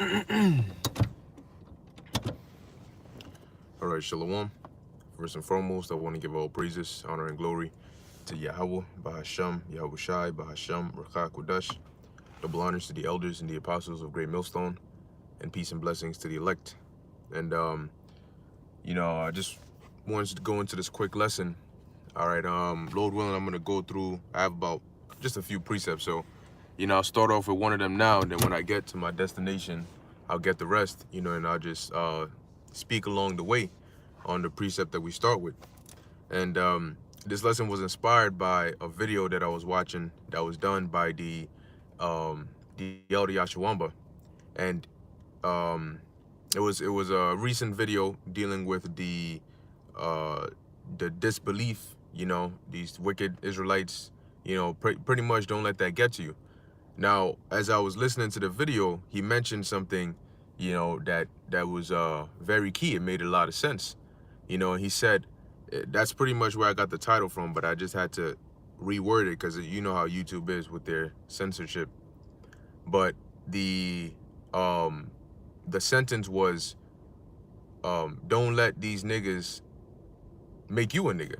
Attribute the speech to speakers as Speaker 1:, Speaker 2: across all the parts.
Speaker 1: All right, Shalom. First and foremost, I want to give all praises, honor, and glory to Yahweh, Bahasham, Yahweh Shai, Bahasham, Rakha Kodash. Double honors to the elders and the apostles of Great Millstone, and peace and blessings to the elect. And, I just wanted to go into this quick lesson. All right, Lord willing, I'm going to go through, I have about just a few precepts. So, I'll start off with one of them now, and then when I get to my destination, I'll get the rest, and I'll just speak along the way on the precept that we start with. And this lesson was inspired by a video that I was watching that was done by the Elder Yashawamba. And it was a recent video dealing with the disbelief, these wicked Israelites, pretty much don't let that get to you. Now, as I was listening to the video, he mentioned something, that was very key. It made a lot of sense. He said, that's pretty much where I got the title from, but I just had to reword it because you know how YouTube is with their censorship. But the sentence was, don't let these niggas make you a nigga.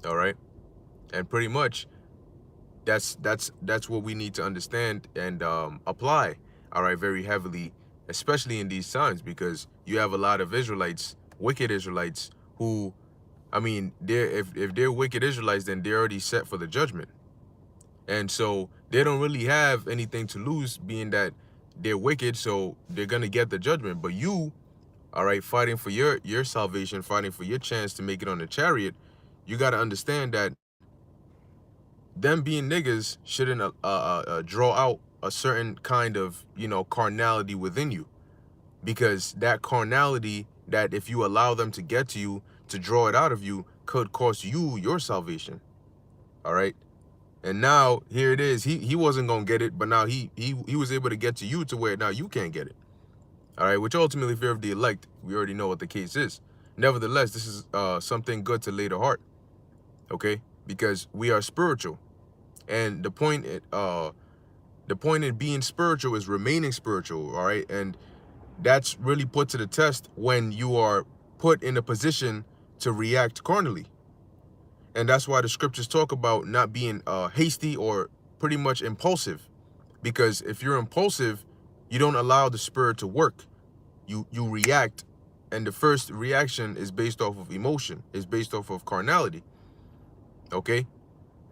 Speaker 1: All right? And pretty much that's what we need to understand and apply, all right, very heavily, especially in these times, because you have a lot of Israelites, wicked Israelites, who, I mean, if they're wicked Israelites, then they're already set for the judgment. And so they don't really have anything to lose, being that they're wicked, so they're gonna get the judgment. But you, all right, fighting for your salvation, fighting for your chance to make it on the chariot, you got to understand that them being niggas shouldn't draw out a certain kind of, carnality within you. Because that carnality, that if you allow them to get to you, to draw it out of you, could cost you your salvation. All right? And now, here it is. He wasn't going to get it, but now he was able to get to you to where now you can't get it. All right? Which ultimately, fear of the elect, we already know what the case is. Nevertheless, this is something good to lay to heart. Okay? Because we are spiritual. And the point in being spiritual is remaining spiritual, all right? And that's really put to the test when you are put in a position to react carnally. And that's why the scriptures talk about not being hasty or pretty much impulsive. Because if you're impulsive, you don't allow the spirit to work. You react, and the first reaction is based off of emotion, is based off of carnality. Okay?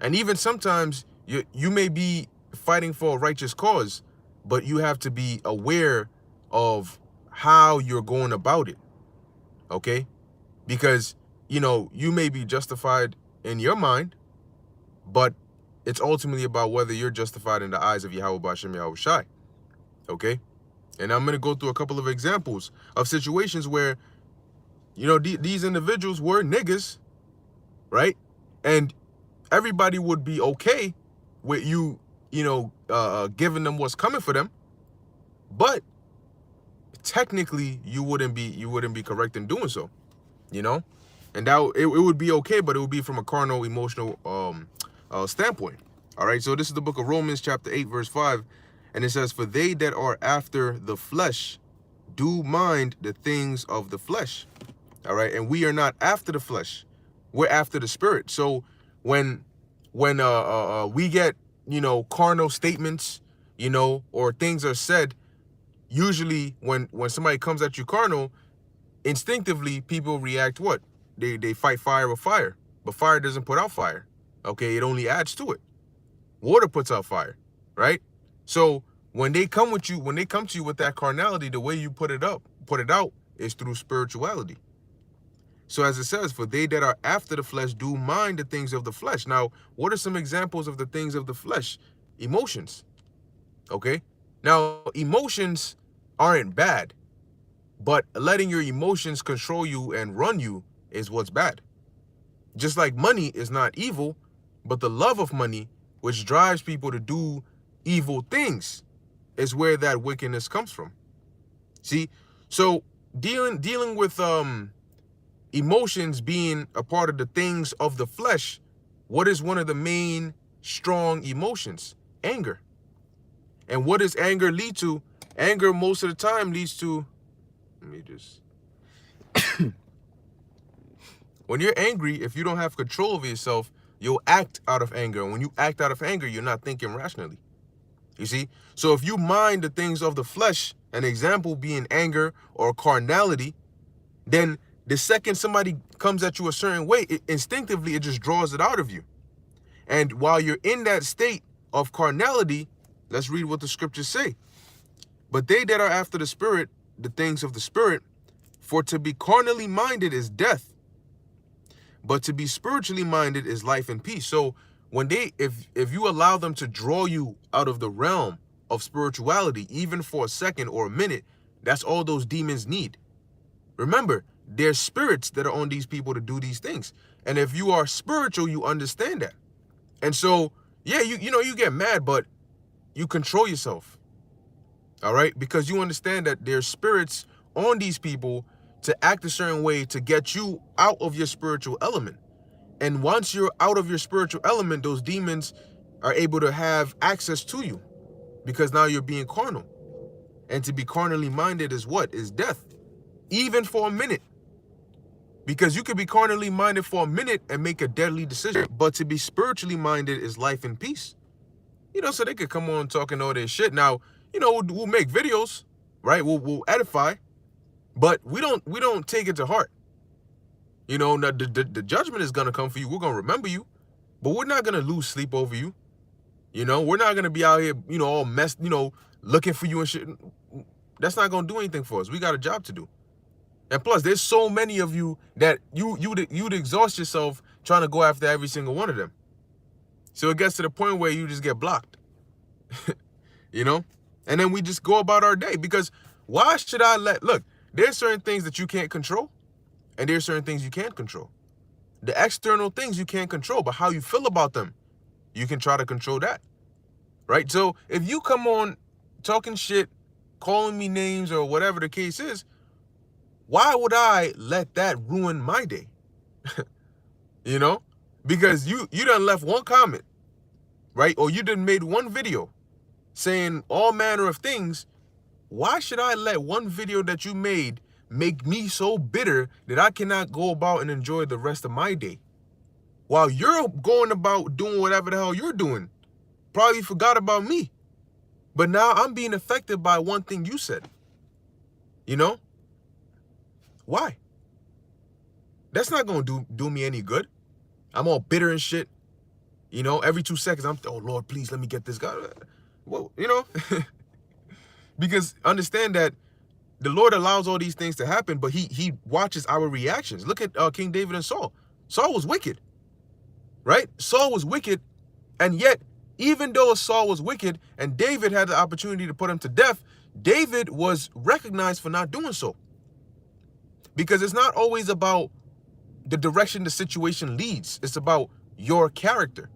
Speaker 1: And even sometimes you may be fighting for a righteous cause, but you have to be aware of how you're going about it, okay? Because, you may be justified in your mind, but it's ultimately about whether you're justified in the eyes of Yahweh Bashem Yahweh Shai, okay? And I'm going to go through a couple of examples of situations where, these individuals were niggas, right? And everybody would be okay with you, giving them what's coming for them, but technically you wouldn't be correct in doing so, and that it would be okay, but it would be from a carnal, emotional standpoint. All right, so this is the book of Romans, chapter 8, verse 5, and it says, "For they that are after the flesh do mind the things of the flesh." All right, and we are not after the flesh; we're after the spirit. So when we get, carnal statements, or things are said, usually when somebody comes at you carnal, instinctively people react what? They fight fire with fire, but fire doesn't put out fire. Okay, it only adds to it. Water puts out fire, right? So when they come to you with that carnality, the way you put it out is through spirituality. So as it says, for they that are after the flesh do mind the things of the flesh. Now, what are some examples of the things of the flesh? Emotions. Okay? Now, emotions aren't bad, but letting your emotions control you and run you is what's bad. Just like money is not evil, but the love of money, which drives people to do evil things, is where that wickedness comes from. See? So dealing with emotions being a part of the things of the flesh, what is one of the main strong emotions? Anger. And what does anger lead to? Anger most of the time leads to, let me just, when you're angry, if you don't have control over yourself, you'll act out of anger. And when you act out of anger, you're not thinking rationally. You see? So if you mind the things of the flesh, an example being anger or carnality, then the second somebody comes at you a certain way, instinctively, it just draws it out of you. And while you're in that state of carnality, let's read what the scriptures say. But they that are after the Spirit, the things of the Spirit, for to be carnally minded is death, but to be spiritually minded is life and peace. So when if you allow them to draw you out of the realm of spirituality, even for a second or a minute, that's all those demons need. Remember, there's spirits that are on these people to do these things. And if you are spiritual, you understand that. And so, yeah, you get mad, but you control yourself. All right? Because you understand that there's spirits on these people to act a certain way to get you out of your spiritual element. And once you're out of your spiritual element, those demons are able to have access to you because now you're being carnal. And to be carnally minded is what? Is death. Even for a minute. Because you could be carnally minded for a minute and make a deadly decision, but to be spiritually minded is life and peace. So they could come on talking all this shit. Now, we'll make videos, right? We'll edify, but we don't take it to heart. The judgment is gonna come for you. We're gonna remember you, but we're not gonna lose sleep over you. We're not gonna be out here, all messed, looking for you and shit. That's not gonna do anything for us. We got a job to do. And plus, there's so many of you that you'd exhaust yourself trying to go after every single one of them. So it gets to the point where you just get blocked. And then we just go about our day. Because why should I look, there's certain things that you can't control, and there's certain things you can't control. The external things you can't control, but how you feel about them, you can try to control that. Right? So if you come on talking shit, calling me names or whatever the case is, why would I let that ruin my day? Because you done left one comment, right? Or you done made one video saying all manner of things. Why should I let one video that you made make me so bitter that I cannot go about and enjoy the rest of my day? While you're going about doing whatever the hell you're doing, probably forgot about me. But now I'm being affected by one thing you said. Why? That's not going to do me any good. I'm all bitter and shit. Every 2 seconds, oh, Lord, please let me get this guy. Well, because understand that the Lord allows all these things to happen, but he watches our reactions. Look at King David and Saul. Saul was wicked, right? Saul was wicked, and yet, even though Saul was wicked and David had the opportunity to put him to death, David was recognized for not doing so. Because it's not always about the direction the situation leads. It's about your character.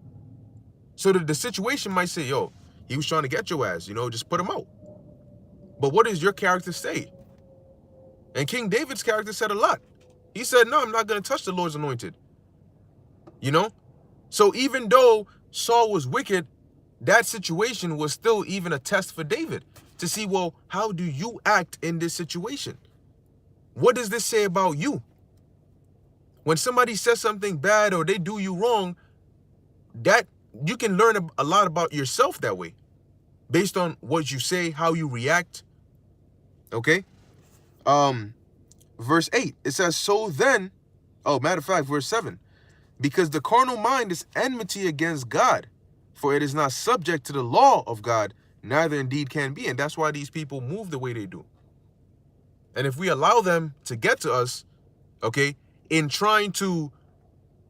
Speaker 1: So the situation might say, yo, he was trying to get your ass, just put him out. But what does your character say? And King David's character said a lot. He said, no, I'm not going to touch the Lord's anointed. So even though Saul was wicked, that situation was still even a test for David to see, well, how do you act in this situation? What does this say about you? When somebody says something bad or they do you wrong, that you can learn a lot about yourself that way, based on what you say, how you react. Okay? Verse 8, it says, so then, matter of fact, verse 7, because the carnal mind is enmity against God, for it is not subject to the law of God, neither indeed can be. And that's why these people move the way they do. And if we allow them to get to us, okay, in trying to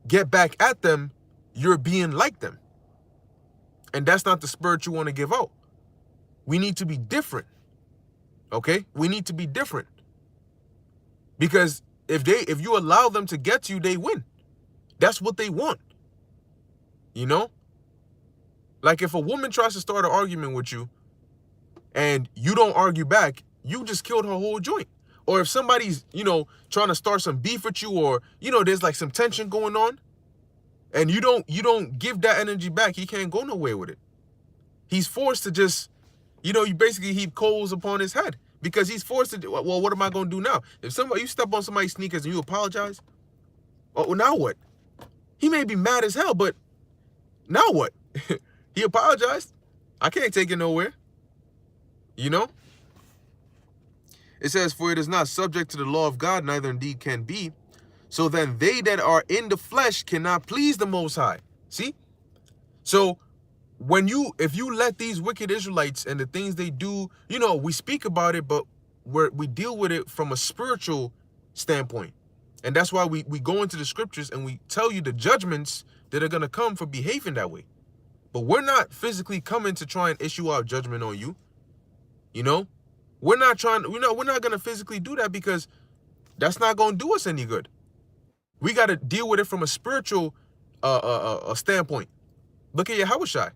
Speaker 1: get back at them, you're being like them. And that's not the spirit you want to give out. We need to be different. Okay? We need to be different. Because if you allow them to get you, they win. That's what they want. Like if a woman tries to start an argument with you and you don't argue back, you just killed her whole joint. Or if somebody's, trying to start some beef with you, or, there's like some tension going on, and you don't give that energy back, he can't go nowhere with it. He's forced to just, you know, you basically heap coals upon his head because he's forced to do, well, what am I going to do now? If somebody, you step on somebody's sneakers and you apologize, well, now what? He may be mad as hell, but now what? He apologized. I can't take it nowhere. You know? It says, for it is not subject to the law of God, neither indeed can be. So then they that are in the flesh cannot please the Most High. See? So if you let these wicked Israelites and the things they do, you know, we speak about it, but we deal with it from a spiritual standpoint. And that's why we go into the scriptures and we tell you the judgments that are going to come for behaving that way. But we're not physically coming to try and issue our judgment on you. You know, we're not going to physically do that because that's not going to do us any good. We got to deal with it from a spiritual standpoint. Look at Yahushua,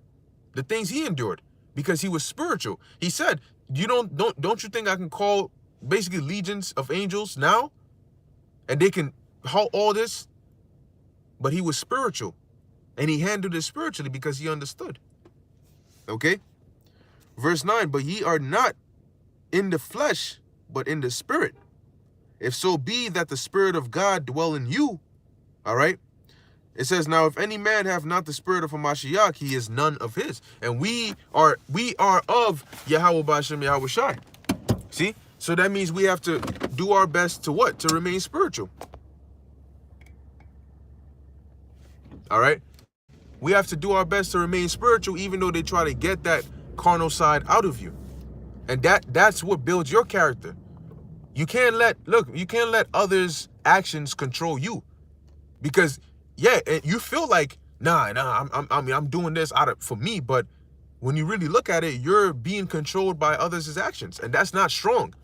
Speaker 1: the things he endured because he was spiritual. He said, don't you think I can call basically legions of angels now and they can halt all this? But he was spiritual and he handled it spiritually because he understood. Okay? Verse 9, but ye are not in the flesh, but in the spirit. If so be that the Spirit of God dwell in you. All right? It says, now if any man have not the spirit of Hamashiach, he is none of his. And we are of Yahweh Bashem Yahweh Shai. See? So that means we have to do our best to what? To remain spiritual. All right? We have to do our best to remain spiritual, even though they try to get that carnal side out of you. And that's what builds your character. You can't let others' actions control you. Because yeah, you feel like, I'm doing this for me, but when you really look at it, you're being controlled by others' actions, and that's not strong.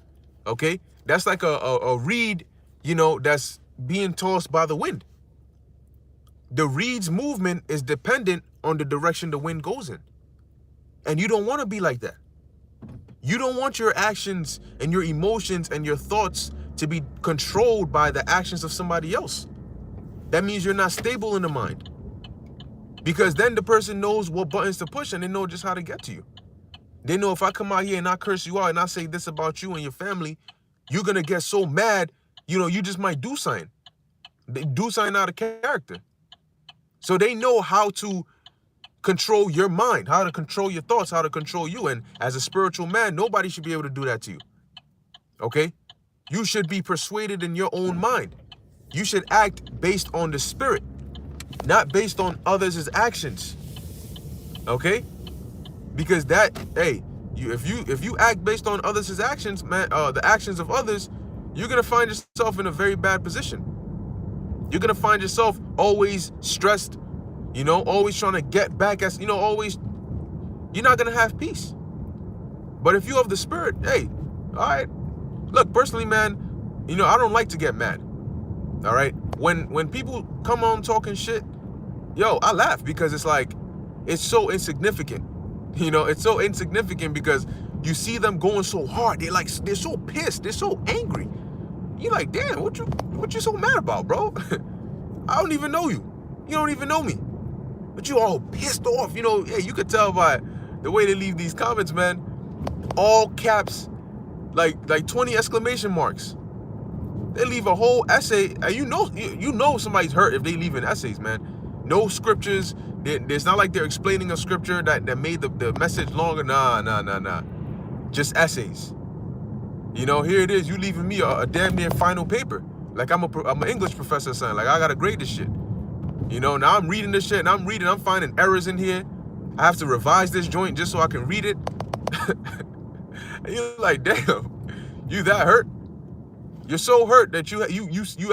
Speaker 1: Okay? That's like a reed, you know, that's being tossed by the wind. The reed's movement is dependent on the direction the wind goes in. And you don't want to be like that. You don't want your actions and your emotions and your thoughts to be controlled by the actions of somebody else. That means you're not stable in the mind. Because then the person knows what buttons to push and they know just how to get to you. They know if I come out here and I curse you out and I say this about you and your family, you're going to get so mad, you know, you just might do something. They do something out of character. So they know how to control your mind, how to control your thoughts, how to control you. And as a spiritual man, nobody should be able to do that to you. Okay? You should be persuaded in your own mind. You should act based on the spirit, not based on others' actions. Okay? Because if you act based on others' actions, man, the actions of others, you're gonna find yourself in a very bad position. You're gonna find yourself always stressed, you know, always trying to get back as, you know, always, you're not gonna have peace. But if you have the spirit, hey, all right. Look, personally, man, you know, I don't like to get mad. All right. When people come on talking shit, yo, I laugh because it's like, it's so insignificant. You know, it's so insignificant because you see them going so hard. They're so pissed. They're so angry. You're like, damn, what you so mad about, bro? I don't even know you. You don't even know me. But you all pissed off. You know, yeah, you could tell by the way they leave these comments, man. All caps, like 20 exclamation marks. They leave a whole essay, and you know somebody's hurt if they leave in essays, man. No scriptures. It's not like they're explaining a scripture that made the message longer. Nah. Just essays. You know, here it is. You leaving me a damn near final paper. Like I'm an English professor or something. Like I gotta grade this shit. You know, now I'm reading this shit and I'm finding errors in here. I have to revise this joint just so I can read it. And you're like, damn, you that hurt? You're so hurt that you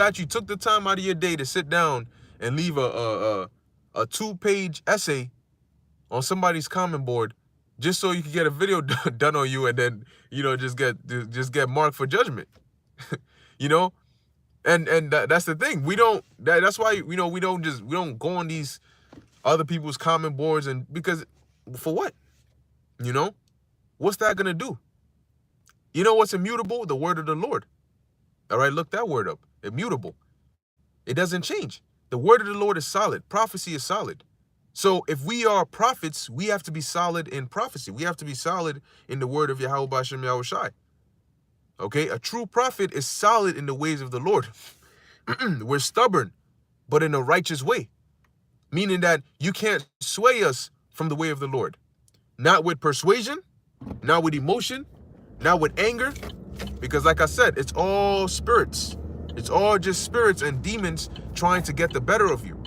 Speaker 1: actually took the time out of your day to sit down and leave a 2-page essay on somebody's comment board just so you can get a video done on you and then, you know, just get marked for judgment. You know? And that's the thing. That's why, you know, we don't go on these other people's comment boards, and because for what? You know? What's that gonna do? You know what's immutable? The word of the Lord. All right, look that word up. Immutable. It doesn't change. The word of the Lord is solid. Prophecy is solid. So if we are prophets, we have to be solid in prophecy. We have to be solid in the word of Yahweh Bashem Yahushai. Okay, a true prophet is solid in the ways of the Lord. We're stubborn, but in a righteous way, meaning that you can't sway us from the way of the Lord. Not with persuasion, not with emotion, not with anger, because like I said, it's all spirits. It's all just spirits and demons trying to get the better of you,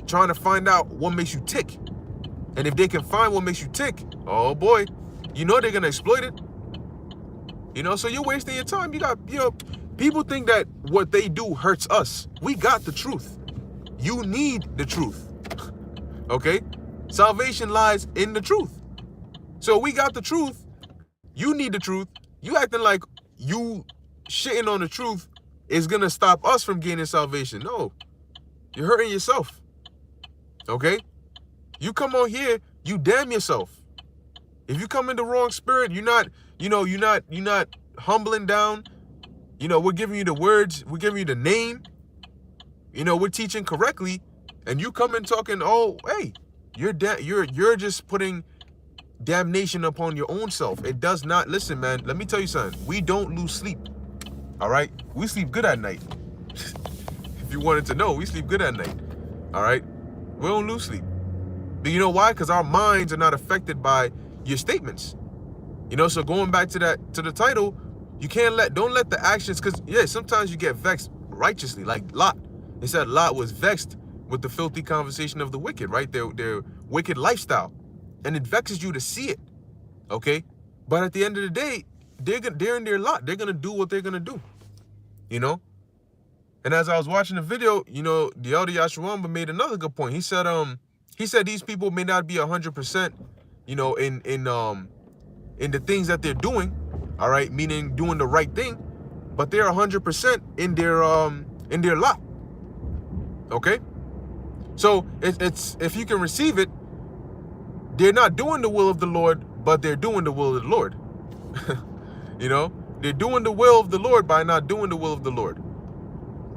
Speaker 1: trying to find out what makes you tick. And if they can find what makes you tick, oh boy, you know they're gonna exploit it. You know, so you're wasting your time. People think that what they do hurts us. We got the truth. You need the truth. Okay? Salvation lies in the truth. So we got the truth. You need the truth. You acting like you shitting on the truth is gonna stop us from gaining salvation. No. You're hurting yourself. Okay? You come on here, you damn yourself. If you come in the wrong spirit, you're not humbling down. You know, we're giving you the words, we're giving you the name. You know, we're teaching correctly, and you come in talking, oh, hey, you're just putting damnation upon your own self. It does not. Listen, man, let me tell you something. We don't lose sleep. All right? We sleep good at night. If you wanted to know, we sleep good at night. All right? We don't lose sleep. But you know why? Because our minds are not affected by your statements. You know, so going back to the title, you don't let the actions, because yeah, sometimes you get vexed righteously, like Lot. It said Lot was vexed with the filthy conversation of the wicked, right? Their wicked lifestyle. And it vexes you to see it. Okay? But at the end of the day, they're in their lot. They're gonna do what they're gonna do. You know? And as I was watching the video, you know, the elder Yahshua made another good point. He said these people may not be 100%, you know, in the things that they're doing, all right, meaning doing the right thing, but they're 100% in their lot. Okay? So it's if you can receive it, they're not doing the will of the Lord, but they're doing the will of the Lord. You know? They're doing the will of the Lord by not doing the will of the Lord.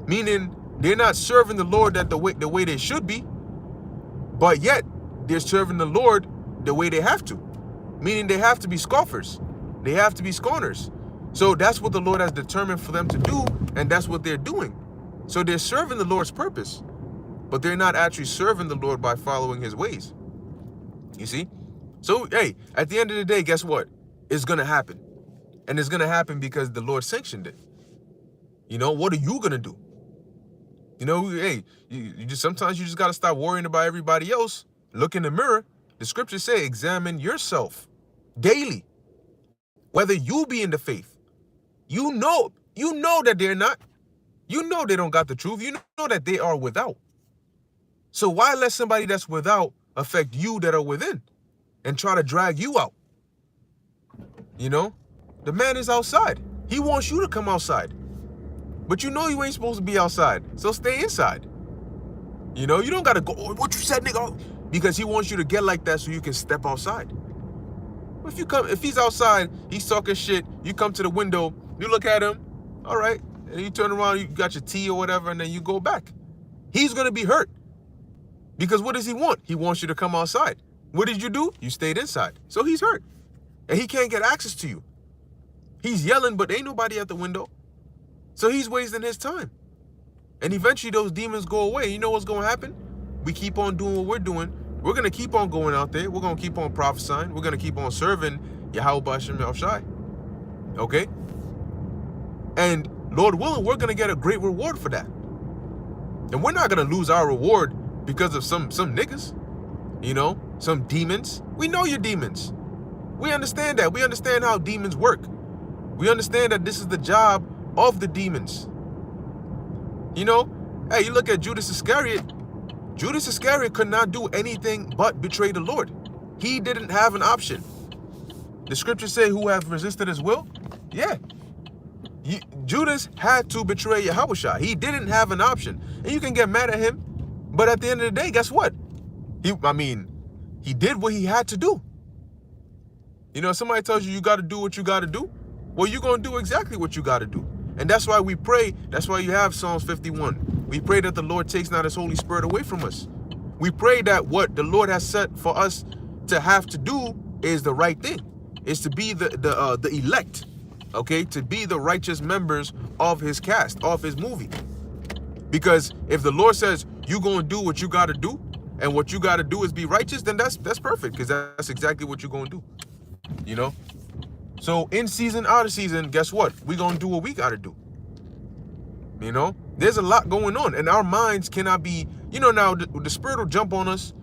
Speaker 1: Meaning they're not serving the Lord the way they should be, but yet they're serving the Lord the way they have to. Meaning they have to be scoffers. They have to be scorners. So that's what the Lord has determined for them to do, and that's what they're doing. So they're serving the Lord's purpose, but they're not actually serving the Lord by following his ways. You see? So, hey, at the end of the day, guess what? It's going to happen. And it's going to happen because the Lord sanctioned it. You know, what are you going to do? You know, hey, sometimes you just got to stop worrying about everybody else. Look in the mirror. The scriptures say, examine yourself daily, whether you be in the faith. You know that they're not. You know they don't got the truth. You know that they are without. So why let somebody that's without affect you that are within and try to drag you out? You know, the man is outside. He wants you to come outside. But you know you ain't supposed to be outside. So stay inside. You know, you don't got to go, oh, what you said, nigga? Because he wants you to get like that so you can step outside. If he's outside, he's talking shit, you come to the window, you look at him, all right, and you turn around, you got your tea or whatever, and then you go back. He's going to be hurt. Because what does he want? He wants you to come outside. What did you do? You stayed inside. So he's hurt. And he can't get access to you. He's yelling, but ain't nobody at the window. So he's wasting his time. And eventually those demons go away. You know what's going to happen? We keep on doing what we're doing. We're going to keep on going out there. We're going to keep on prophesying. We're going to keep on serving Yahweh Bashem Yahushai. Okay? And Lord willing, we're going to get a great reward for that. And we're not going to lose our reward because of some niggas. You know? Some demons. We know you're demons. We understand that. We understand how demons work. We understand that this is the job of the demons. You know? Hey, you look at Judas Iscariot. Judas Iscariot could not do anything but betray the Lord. He didn't have an option. The scriptures say, who have resisted his will? Yeah. Judas had to betray Yahushua. He didn't have an option. And you can get mad at him, but at the end of the day, guess what? He did what he had to do. You know, somebody tells you got to do what you got to do. Well, you're going to do exactly what you got to do. And that's why we pray. That's why you have Psalms 51. We pray that the Lord takes not his Holy Spirit away from us. We pray that what the Lord has set for us to have to do is the right thing, is to be the elect, okay, to be the righteous members of his cast, of his movie. Because if the Lord says you gonna do what you gotta do, and what you gotta do is be righteous, then that's perfect, because that's exactly what you're gonna do. You know? So in season, out of season, guess what? We're gonna do what we gotta do. You know? There's a lot going on, and our minds cannot be, you know, now the Spirit will jump on us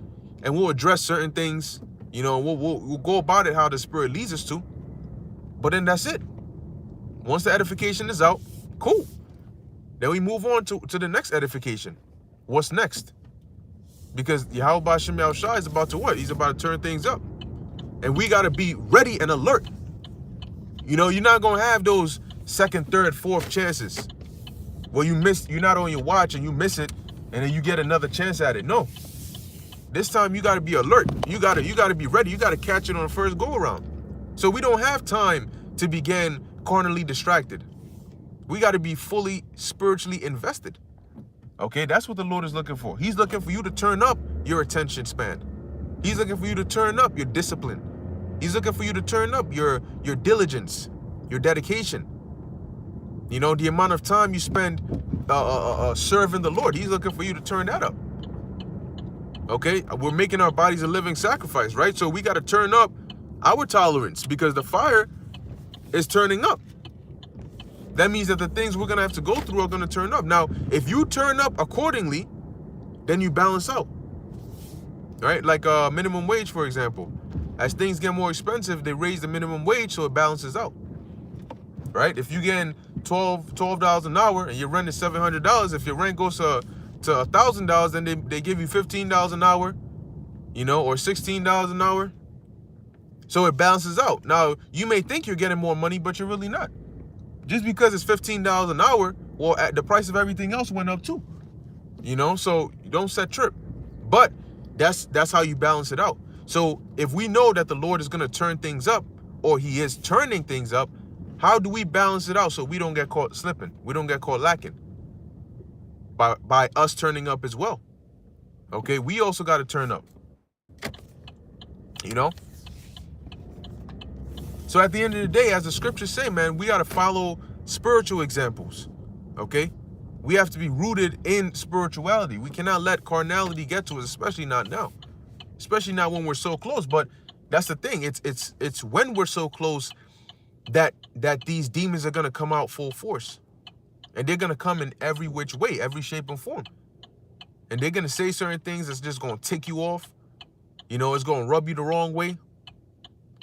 Speaker 1: and we'll address certain things, you know, we'll go about it how the Spirit leads us to. But then that's it. Once the edification is out, cool. Then we move on to the next edification. What's next? Because Yahweh Ba'Shem Yahushua is about to what? He's about to turn things up. And we got to be ready and alert. You know, you're not going to have those second, third, fourth chances where you're not on your watch and you miss it and then you get another chance at it. No. This time you got to be alert. You got to be ready. You got to catch it on the first go around. So we don't have time to begin carnally distracted. We got to be fully spiritually invested. Okay, that's what the Lord is looking for. He's looking for you to turn up your attention span. He's looking for you to turn up your discipline. He's looking for you to turn up your diligence, your dedication. You know, the amount of time you spend serving the Lord. He's looking for you to turn that up. Okay, we're making our bodies a living sacrifice, right? So we got to turn up our tolerance because the fire is turning up. That means that the things we're going to have to go through are going to turn up. Now, if you turn up accordingly, then you balance out. Right? Like minimum wage, for example. As things get more expensive, they raise the minimum wage so it balances out. Right? If you're getting $12 an hour and your rent is $700, if your rent goes to $1,000, then they give you $15 an hour, you know, or $16 an hour. So it balances out. Now, you may think you're getting more money, but you're really not. Just because it's $15 an hour, well, the price of everything else went up too. You know, so you don't set trip. But that's how you balance it out. So if we know that the Lord is going to turn things up, or he is turning things up, how do we balance it out so we don't get caught slipping? We don't get caught lacking by us turning up as well. Okay, we also got to turn up. You know? So at the end of the day, as the scriptures say, man, we got to follow spiritual examples. Okay? We have to be rooted in spirituality. We cannot let carnality get to us, especially not now. Especially not when we're so close. But that's the thing. It's when we're so close that these demons are going to come out full force. And they're going to come in every which way, every shape and form. And they're going to say certain things that's just going to tick you off. You know, it's going to rub you the wrong way.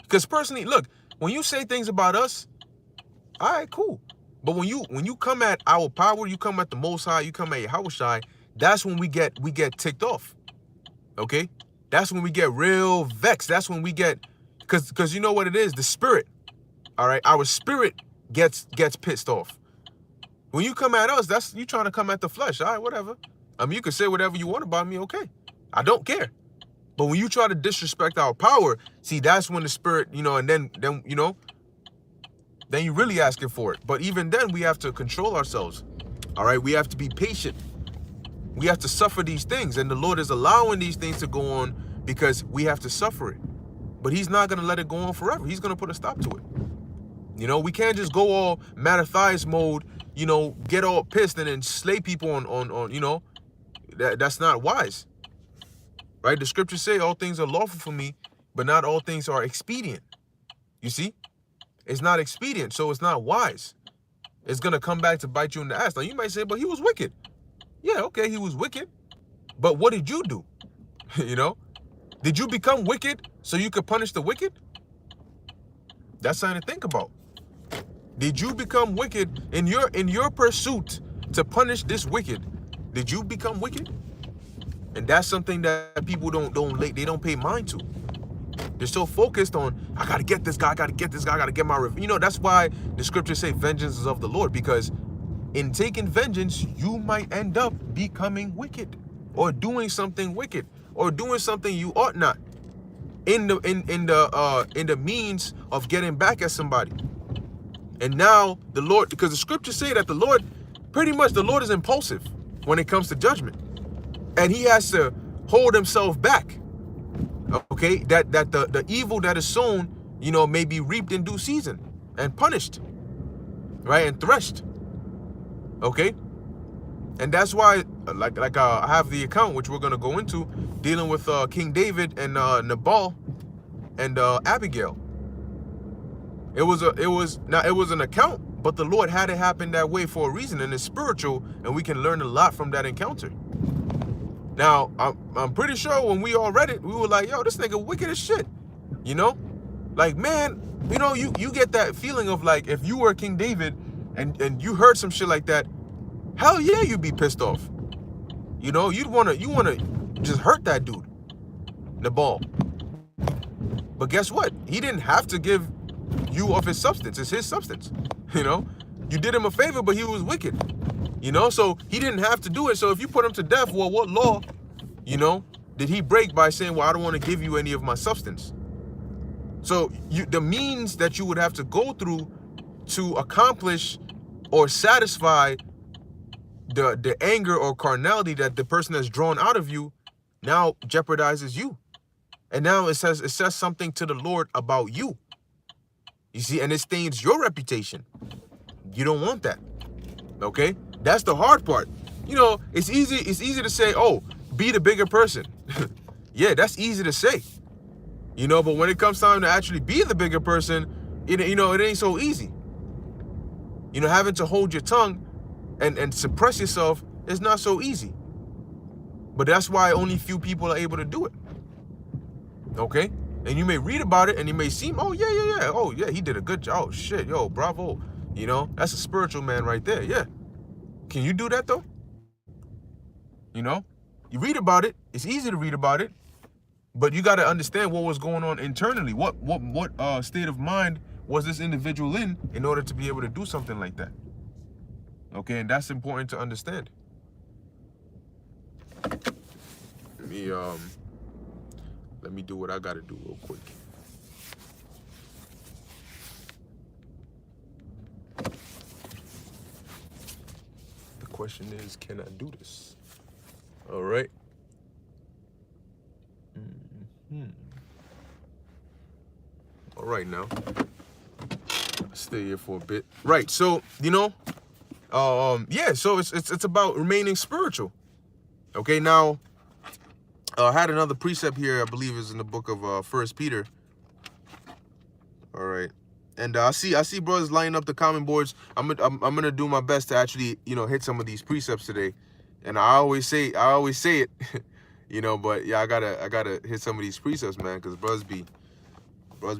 Speaker 1: Because personally, look, when you say things about us, all right, cool. But when you come at our power, you come at the Most High, you come at Yahushua, that's when we get ticked off. Okay? That's when we get real vexed. That's when we get, because you know what it is, the spirit. All right, our spirit gets pissed off. When you come at us, that's you trying to come at the flesh. All right, whatever. I mean, you can say whatever you want about me, okay? I don't care. But when you try to disrespect our power, see, that's when the spirit, you know, and then you know, then you're really asking for it. But even then, we have to control ourselves. All right, we have to be patient. We have to suffer these things, and the Lord is allowing these things to go on because we have to suffer it. But he's not going to let it go on forever. He's going to put a stop to it. You know, we can't just go all Mattathias mode, you know, get all pissed and then slay people on you know, that's not wise. Right? The scriptures say all things are lawful for me, but not all things are expedient. You see? It's not expedient, so it's not wise. It's going to come back to bite you in the ass. Now, you might say, but he was wicked. Yeah, okay, he was wicked. But what did you do? You know? Did you become wicked so you could punish the wicked? That's something to think about. Did you become wicked in your pursuit to punish this wicked? Did you become wicked? And that's something that people don't pay mind to. They're so focused on, I gotta get this guy, I gotta get my revenge. You know, that's why the scriptures say vengeance is of the Lord, because in taking vengeance, you might end up becoming wicked, or doing something wicked, or doing something you ought not, in the means of getting back at somebody. And now the Lord, because the scriptures say that the Lord, pretty much the Lord is impulsive when it comes to judgment. And he has to hold himself back. Okay, that the evil that is sown, may be reaped in due season and punished, right, and threshed. Okay, and that's why, I have the account which we're gonna go into, dealing with King David and Nabal and Abigail. It was an account, but the Lord had it happen that way for a reason, and it's spiritual, and we can learn a lot from that encounter. Now, I'm pretty sure when we all read it, we were like, yo, this nigga wicked as shit. Like, man, you get that feeling of like, if you were King David and you heard some shit like that, hell yeah, you'd be pissed off. You wanna just hurt that dude, Nabal. But guess what? He didn't have to give you of his substance. It's his substance. You did him a favor, but he was wicked. So he didn't have to do it. So if you put him to death, well, what law, did he break by saying, well, I don't want to give you any of my substance? So the means that you would have to go through to accomplish or satisfy the anger or carnality that the person has drawn out of you now jeopardizes you. And now it says something to the Lord about you. You see, and it stains your reputation. You don't want that. Okay? That's the hard part. It's easy to say, oh, be the bigger person. Yeah, that's easy to say. But when it comes time to actually be the bigger person, it ain't so easy. Having to hold your tongue and suppress yourself is not so easy. But that's why only few people are able to do it. Okay? And you may read about it and it may seem, oh, yeah. Oh, yeah, he did a good job. Oh, shit, yo, bravo. That's a spiritual man right there. Yeah. Can you do that, though? You read about it. It's easy to read about it. But you got to understand what was going on internally. What state of mind was this individual in order to be able to do something like that? Okay, and that's important to understand. Let me do what I got to do real quick. The question is, can I do this? All right. All right, now. Stay here for a bit. Right, so, yeah, so it's about remaining spiritual. Okay, now, I had another precept here, I believe is in the book of 1 Peter. All right. And I see brothers lining up the comment boards. I'm gonna do my best to actually, hit some of these precepts today. And I always say it, but yeah, I gotta hit some of these precepts, man, because brothers be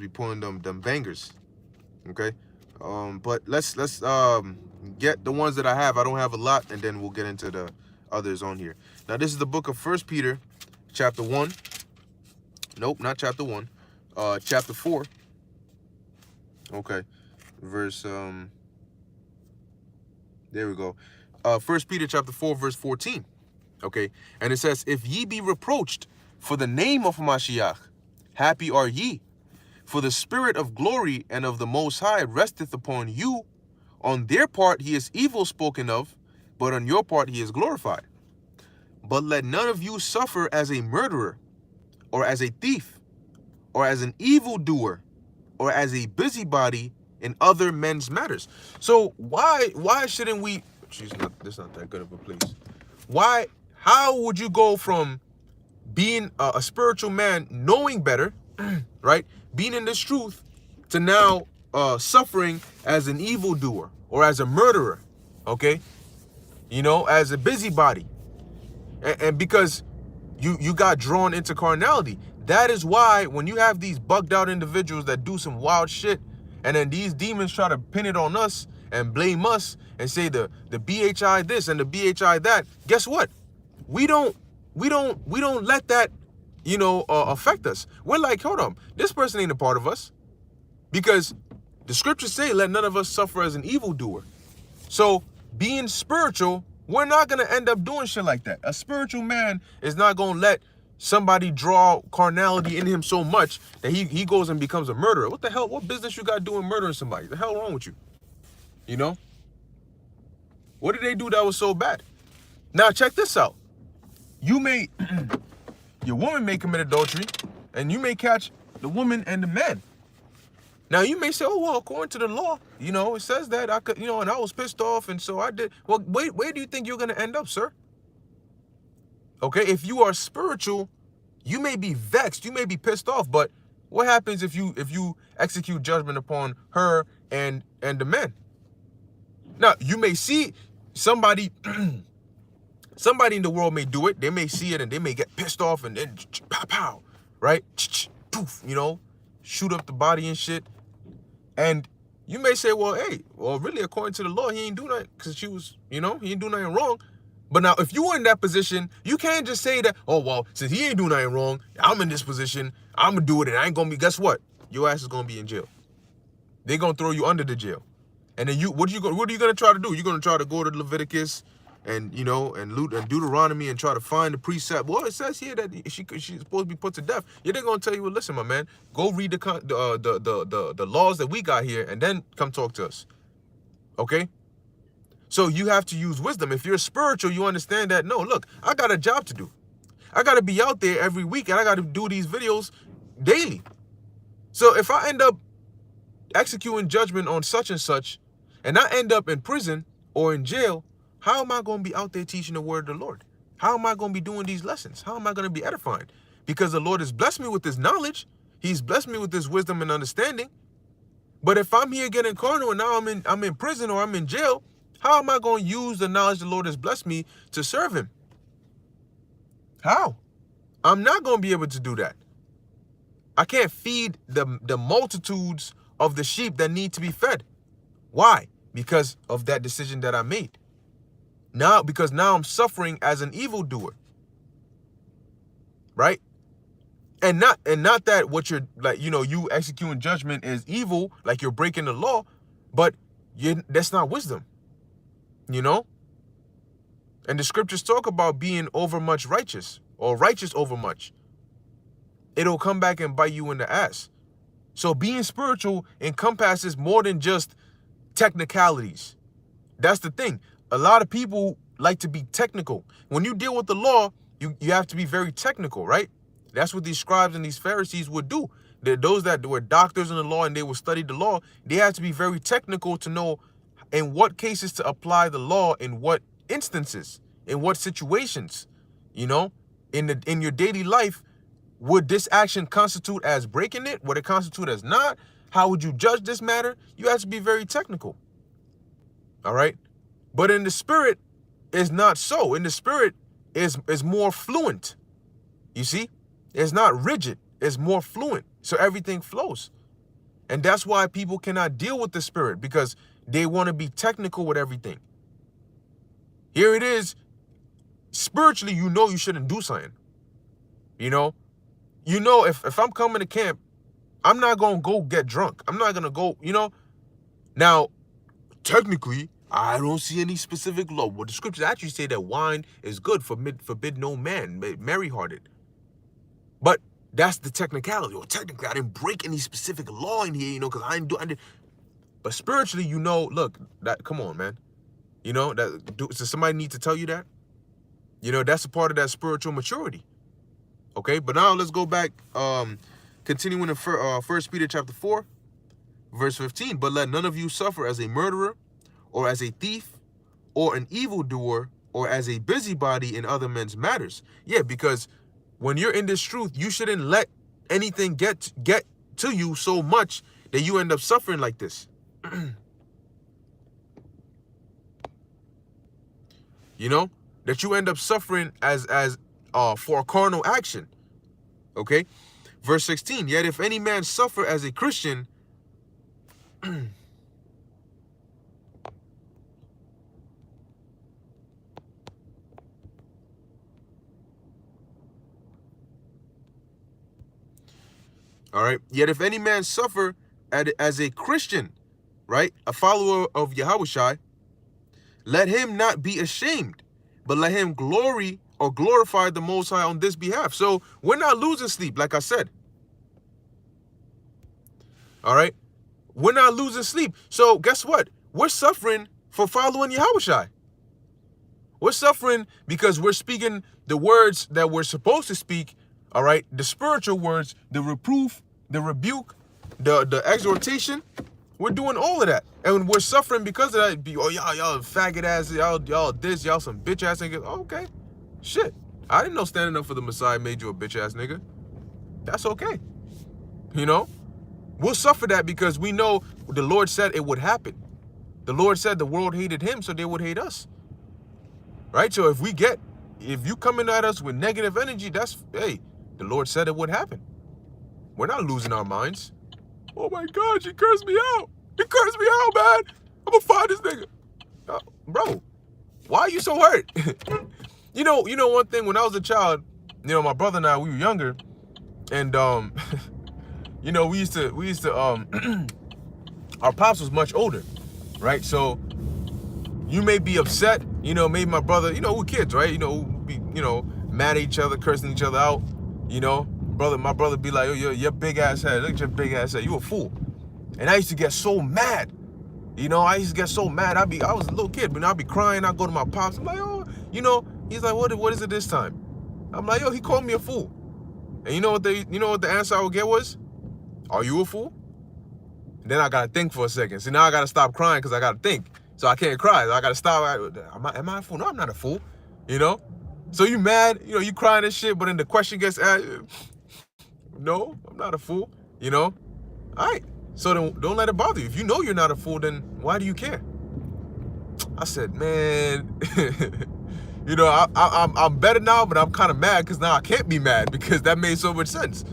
Speaker 1: pulling them bangers. Okay. But let's get the ones that I have. I don't have a lot, and then we'll get into the others on here. Now, this is the book of 1 Peter, chapter 1. Nope, not chapter 1. Chapter 4. Okay. Verse, there we go. 1 Peter chapter 4, verse 14. Okay. And it says, if ye be reproached for the name of Mashiach, happy are ye, for the spirit of glory and of the Most High resteth upon you. On their part he is evil spoken of, but on your part he is glorified. But let none of you suffer as a murderer, or as a thief, or as an evildoer, or as a busybody in other men's matters. So why shouldn't we? This not that good of a place. How would you go from being a spiritual man, knowing better, right, being in this truth, to now suffering as an evildoer or as a murderer, okay? As a busybody. And because you got drawn into carnality. That is why when you have these bugged out individuals that do some wild shit, and then these demons try to pin it on us and blame us and say the BHI this and the BHI that, guess what? We don't let that, affect us. We're like, hold on, this person ain't a part of us. Because the scriptures say, let none of us suffer as an evildoer. So being spiritual, we're not going to end up doing shit like that. A spiritual man is not going to let somebody draw carnality in him so much that he goes and becomes a murderer. What the hell? What business you got doing murdering somebody? The hell wrong with you? What did they do that was so bad? Now check this out. You may your woman may commit adultery, and you may catch the woman and the man. Now you may say, oh, well, according to the law, it says that I could, and I was pissed off, and so I did. Well, where do you think you're going to end up, sir? Okay, if you are spiritual, you may be vexed, you may be pissed off, but what happens if you execute judgment upon her and the men? Now, you may see somebody somebody in the world may do it. They may see it and they may get pissed off and then pow pow, right? Poof, shoot up the body and shit. And you may say, well, hey, really, according to the law, he ain't do nothing because she was, he ain't do nothing wrong. But now, if you were in that position, you can't just say that, oh, well, since he ain't do nothing wrong, I'm in this position, I'm going to do it, and I ain't going to be, guess what? Your ass is going to be in jail. They're going to throw you under the jail. And then what are you going to try to do? You're going to try to go to Leviticus and, and Deuteronomy and try to find the precept. Well, it says here that she's supposed to be put to death. Yeah, they're going to tell you, well, listen, my man, go read the laws that we got here and then come talk to us. Okay? So you have to use wisdom. If you're spiritual, you understand that, no, look, I got a job to do. I got to be out there every week and I got to do these videos daily. So if I end up executing judgment on such and such and I end up in prison or in jail, how am I going to be out there teaching the word of the Lord? How am I going to be doing these lessons? How am I going to be edifying? Because the Lord has blessed me with this knowledge. He's blessed me with this wisdom and understanding. But if I'm here getting carnal and now I'm in prison or I'm in jail, how am I going to use the knowledge the Lord has blessed me to serve him? How? I'm not going to be able to do that. I can't feed the multitudes of the sheep that need to be fed. Why? Because of that decision that I made. Because now I'm suffering as an evildoer. Right? And not that what you're like, you executing judgment is evil, like you're breaking the law, but that's not wisdom. And the scriptures talk about being overmuch righteous or righteous overmuch. It'll come back and bite you in the ass. So being spiritual encompasses more than just technicalities. That's the thing. A lot of people like to be technical. When you deal with the law, you have to be very technical, right? That's what these scribes and these Pharisees would do. Those that were doctors in the law and they would study the law, they had to be very technical to know in what cases to apply the law, in what instances, in what situations, in your daily life. Would this action constitute as breaking it? Would it constitute as not? How would you judge this matter? You have to be very technical. All right. But in the spirit, it's not so. In the spirit, is more fluent. You see, it's not rigid. It's more fluent. So everything flows. And that's why people cannot deal with the spirit, because they want to be technical with everything. Here it is. Spiritually, you shouldn't do something. If I'm coming to camp, I'm not going to go get drunk. I'm not going to go, Now, technically, I don't see any specific law. Well, the scriptures actually say that wine is good, forbid no man, merry-hearted. But that's the technicality. Or technically, I didn't break any specific law in here, because I didn't. But spiritually, look, come on, man. Does somebody need to tell you that? That's a part of that spiritual maturity. Okay, but now let's go back, continuing in 1 Peter chapter 4, verse 15. But let none of you suffer as a murderer, or as a thief, or an evildoer, or as a busybody in other men's matters. Yeah, because when you're in this truth, you shouldn't let anything get to you so much that you end up suffering like this. That you end up suffering as for a carnal action. Okay? Verse 16, yet if any man suffer as a Christian, all right, yet if any man suffer as a Christian, right, a follower of Yahushua, let him not be ashamed, but let him glory or glorify the Most High on this behalf. So we're not losing sleep, like I said. All right? We're not losing sleep. So guess what? We're suffering for following Yahushua. We're suffering because we're speaking the words that we're supposed to speak All right, the spiritual words, the reproof, the rebuke, the exhortation, we're doing all of that, and we're suffering because of that. Oh, y'all faggot ass, y'all this, y'all some bitch ass niggas. Okay, shit. I didn't know standing up for the Messiah made you a bitch ass nigga. That's okay. You know, we'll suffer that because we know the Lord said it would happen. The Lord said the world hated him, so they would hate us. Right? So if you coming at us with negative energy, hey, the Lord said it would happen. We're not losing our minds. Oh my God, she cursed me out. He cursed me out, man. I'm gonna find this nigga. Bro, why are you so hurt? you know one thing, when I was a child, my brother and I, we were younger, and we used to our pops was much older, right? So you may be upset, maybe my brother, we're kids, right? Be, mad at each other, cursing each other out, my brother be like, yo, your big ass head, look at your big ass head, you a fool. And I used to get so mad. I used to get so mad. I was a little kid, but I'd be crying. I'd go to my pops. I'm like, oh, he's like, what is it this time? I'm like, yo, he called me a fool. And you know what the answer I would get was? Are you a fool? And then I gotta think for a second. So now I gotta stop crying because I gotta think. So I can't cry. I gotta stop. Am I a fool? No, I'm not a fool. So you mad? You crying and shit, but then the question gets asked. No, I'm not a fool. All right. So then don't let it bother you. If you know you're not a fool, then why do you care? I said, man, I'm better now, but I'm kind of mad because now I can't be mad because that made so much sense,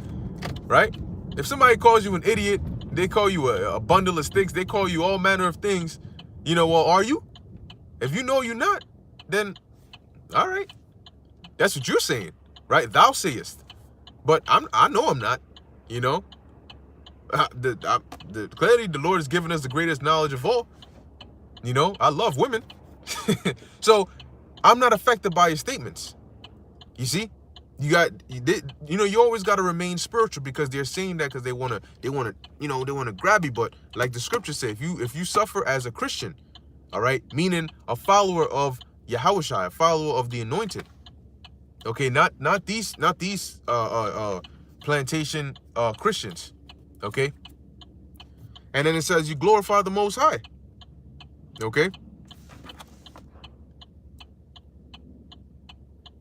Speaker 1: right? If somebody calls you an idiot, they call you a bundle of sticks, they call you all manner of things, well, are you? If you know you're not, then all right. That's what you're saying, right? Thou sayest. But I know I'm not, clearly the Lord has given us the greatest knowledge of all. I love women. So I'm not affected by his statements. You see, you always got to remain spiritual because they're saying that because they want to grab you. But like the scriptures say, if you suffer as a Christian, all right, meaning a follower of Yahushua, a follower of the anointed. Okay, not these plantation Christians. Okay. And then it says you glorify the Most High. Okay.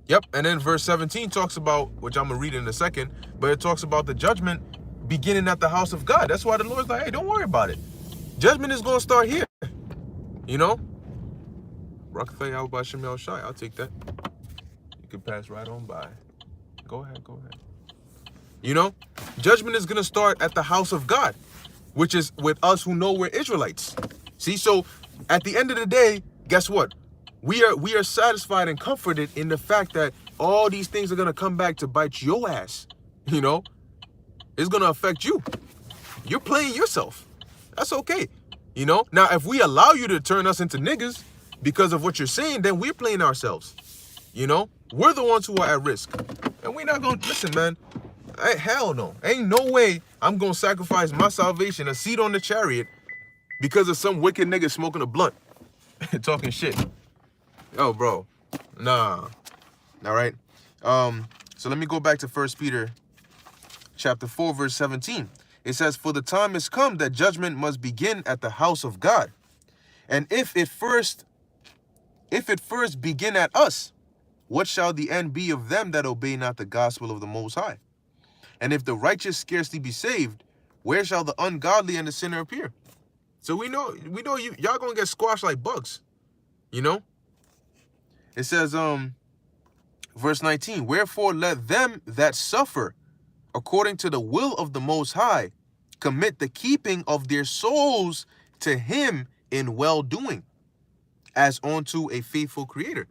Speaker 1: Yep. And then verse 17 talks about, which I'm going to read in a second, but it talks about the judgment beginning at the house of God. That's why the Lord's like, hey, don't worry about it. Judgment is going to start here. I'll take that. You can pass right on by. Go ahead. Judgment is going to start at the house of God, which is with us who know we're Israelites. See, so at the end of the day, guess what? We are satisfied and comforted in the fact that all these things are going to come back to bite your ass. It's going to affect you. You're playing yourself. That's okay. Now, if we allow you to turn us into niggas because of what you're saying, then we're playing ourselves. We're the ones who are at risk. And we're not going to, listen, man. Hell no. Ain't no way I'm going to sacrifice my salvation, a seat on the chariot, because of some wicked nigga smoking a blunt talking shit. Oh, bro. Nah. All right. So let me go back to 1 Peter chapter 4, verse 17. It says, for the time is come that judgment must begin at the house of God. And if it first begin at us, what shall the end be of them that obey not the gospel of the Most High? And if the righteous scarcely be saved, where shall the ungodly and the sinner appear? So we know y'all gonna get squashed like bugs. It says, verse 19, wherefore let them that suffer according to the will of the Most High commit the keeping of their souls to him in well-doing, as unto a faithful creator.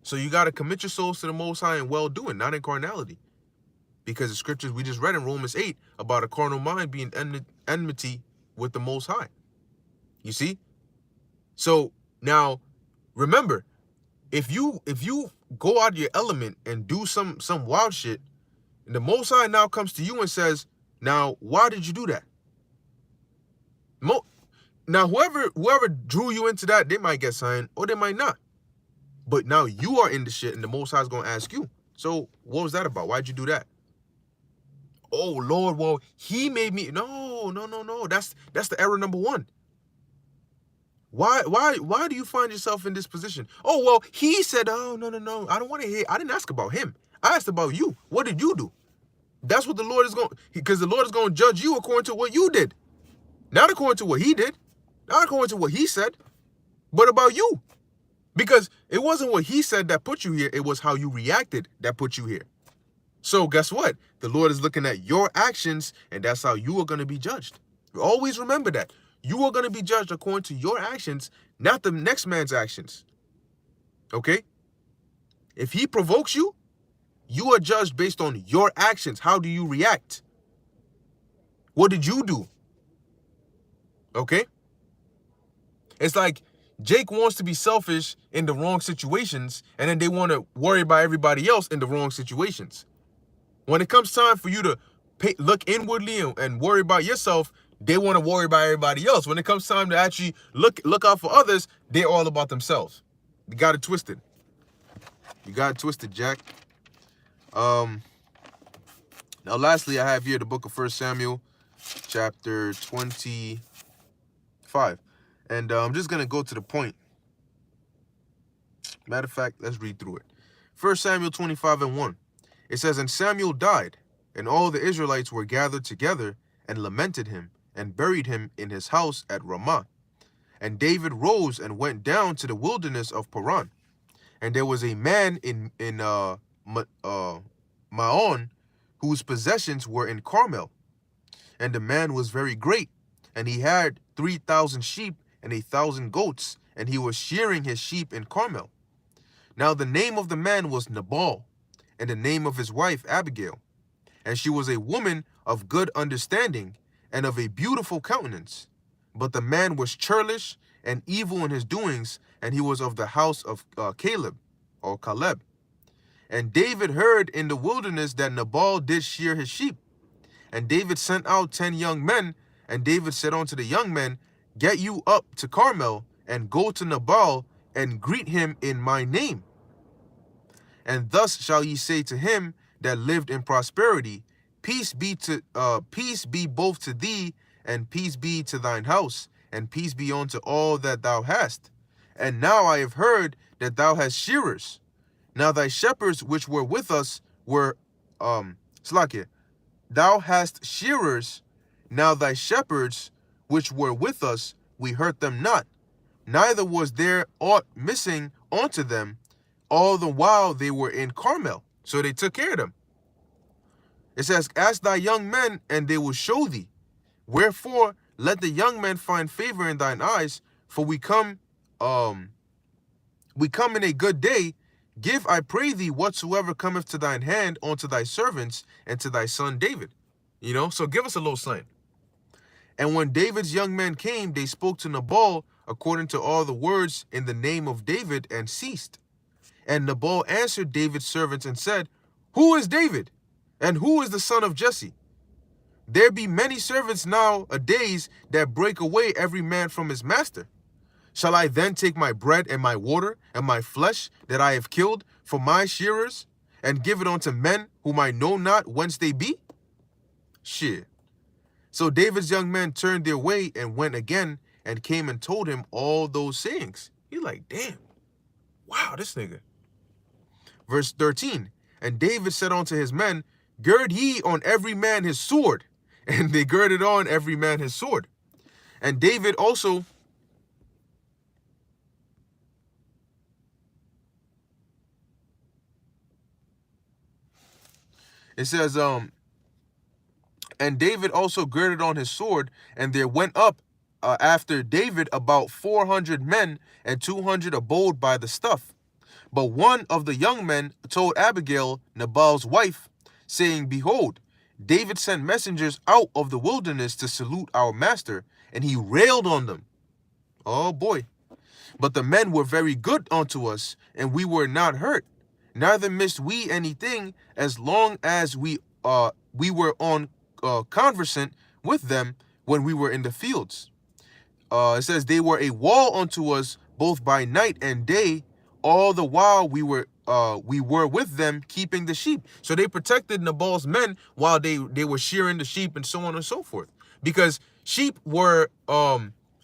Speaker 1: So you got to commit your souls to the Most High in well-doing, not in carnality. Because the scriptures we just read in Romans 8 about a carnal mind being enmity with the Most High. You see? So now, remember, if you go out of your element and do some wild shit, and the Most High now comes to you and says, now, why did you do that? Now, whoever drew you into that, they might get signed or they might not. But now you are in the shit and the Most High is going to ask you. So what was that about? Why'd you do that? oh Lord, well, he made me. No, no, no, no. That's the error number one. Why do you find yourself in this position? Oh, well, he said, oh, no, no, no. I don't want to hear. I didn't ask about him. I asked about you. What did you do? That's what the Lord is going, because the Lord is going to judge you according to what you did. Not according to what he did. Not according to what he said, but about you. Because it wasn't what he said that put you here. It was how you reacted that put you here. So guess what? The Lord is looking at your actions, and that's how you are going to be judged. Always remember that. You are going to be judged according to your actions, not the next man's actions. Okay? If he provokes you, you are judged based on your actions. How do you react? What did you do? Okay? It's like Jake wants to be selfish in the wrong situations, and then they want to worry about everybody else in the wrong situations. When it comes time for you to look inwardly and worry about yourself, they want to worry about everybody else. When it comes time to actually look out for others, they're all about themselves. You got it twisted. You got it twisted, Jack. Now, lastly, I have here the book of 1 Samuel, chapter 25. And I'm just going to go to the point. Matter of fact, let's read through it. 1 Samuel 25:1. It says, and Samuel died, and all the Israelites were gathered together and lamented him and buried him in his house at Ramah. And David rose and went down to the wilderness of Paran. And there was a man in Maon whose possessions were in Carmel. And the man was very great, and he had 3,000 sheep and 1,000 goats, and he was shearing his sheep in Carmel. Now the name of the man was Nabal, and the name of his wife Abigail. And she was a woman of good understanding and of a beautiful countenance. But the man was churlish and evil in his doings, and he was of the house of Caleb. And David heard in the wilderness that Nabal did shear his sheep. And David sent out 10 young men, and David said unto the young men, get you up to Carmel, and go to Nabal, and greet him in my name. And thus shall ye say to him that lived in prosperity, peace be both to thee, and peace be to thine house, and peace be unto all that thou hast. And now I have heard that thou hast shearers. Now thy shepherds which were with us were thou hast shearers. Now thy shepherds which were with us, we hurt them not, neither was there aught missing unto them, all the while they were in Carmel. So they took care of them. It says, ask thy young men, and they will show thee. Wherefore, let the young men find favor in thine eyes, for we come in a good day. Give, I pray thee, whatsoever cometh to thine hand unto thy servants and to thy son David. So give us a little sign. And when David's young men came, they spoke to Nabal according to all the words in the name of David, and ceased. And Nabal answered David's servants and said, who is David? And who is the son of Jesse? There be many servants nowadays that break away every man from his master. Shall I then take my bread and my water and my flesh that I have killed for my shearers, and give it unto men whom I know not whence they be? Shit. So David's young men turned their way and went again, and came and told him all those sayings. He's like, damn, wow, this nigga. Verse 13, and David said unto his men, gird ye on every man his sword. And they girded on every man his sword. And David also it says, and David also girded on his sword, and there went up after David about 400 men, and 200 abode by the stuff. But one of the young men told Abigail, Nabal's wife, saying, behold, David sent messengers out of the wilderness to salute our master, and he railed on them. Oh boy. But the men were very good unto us, and we were not hurt, neither missed we anything, as long as we were on conversant with them when we were in the fields. It says, they were a wall unto us both by night and day, all the while we were we were with them keeping the sheep. So they protected Nabal's men while they were shearing the sheep and so on and so forth. Because sheep were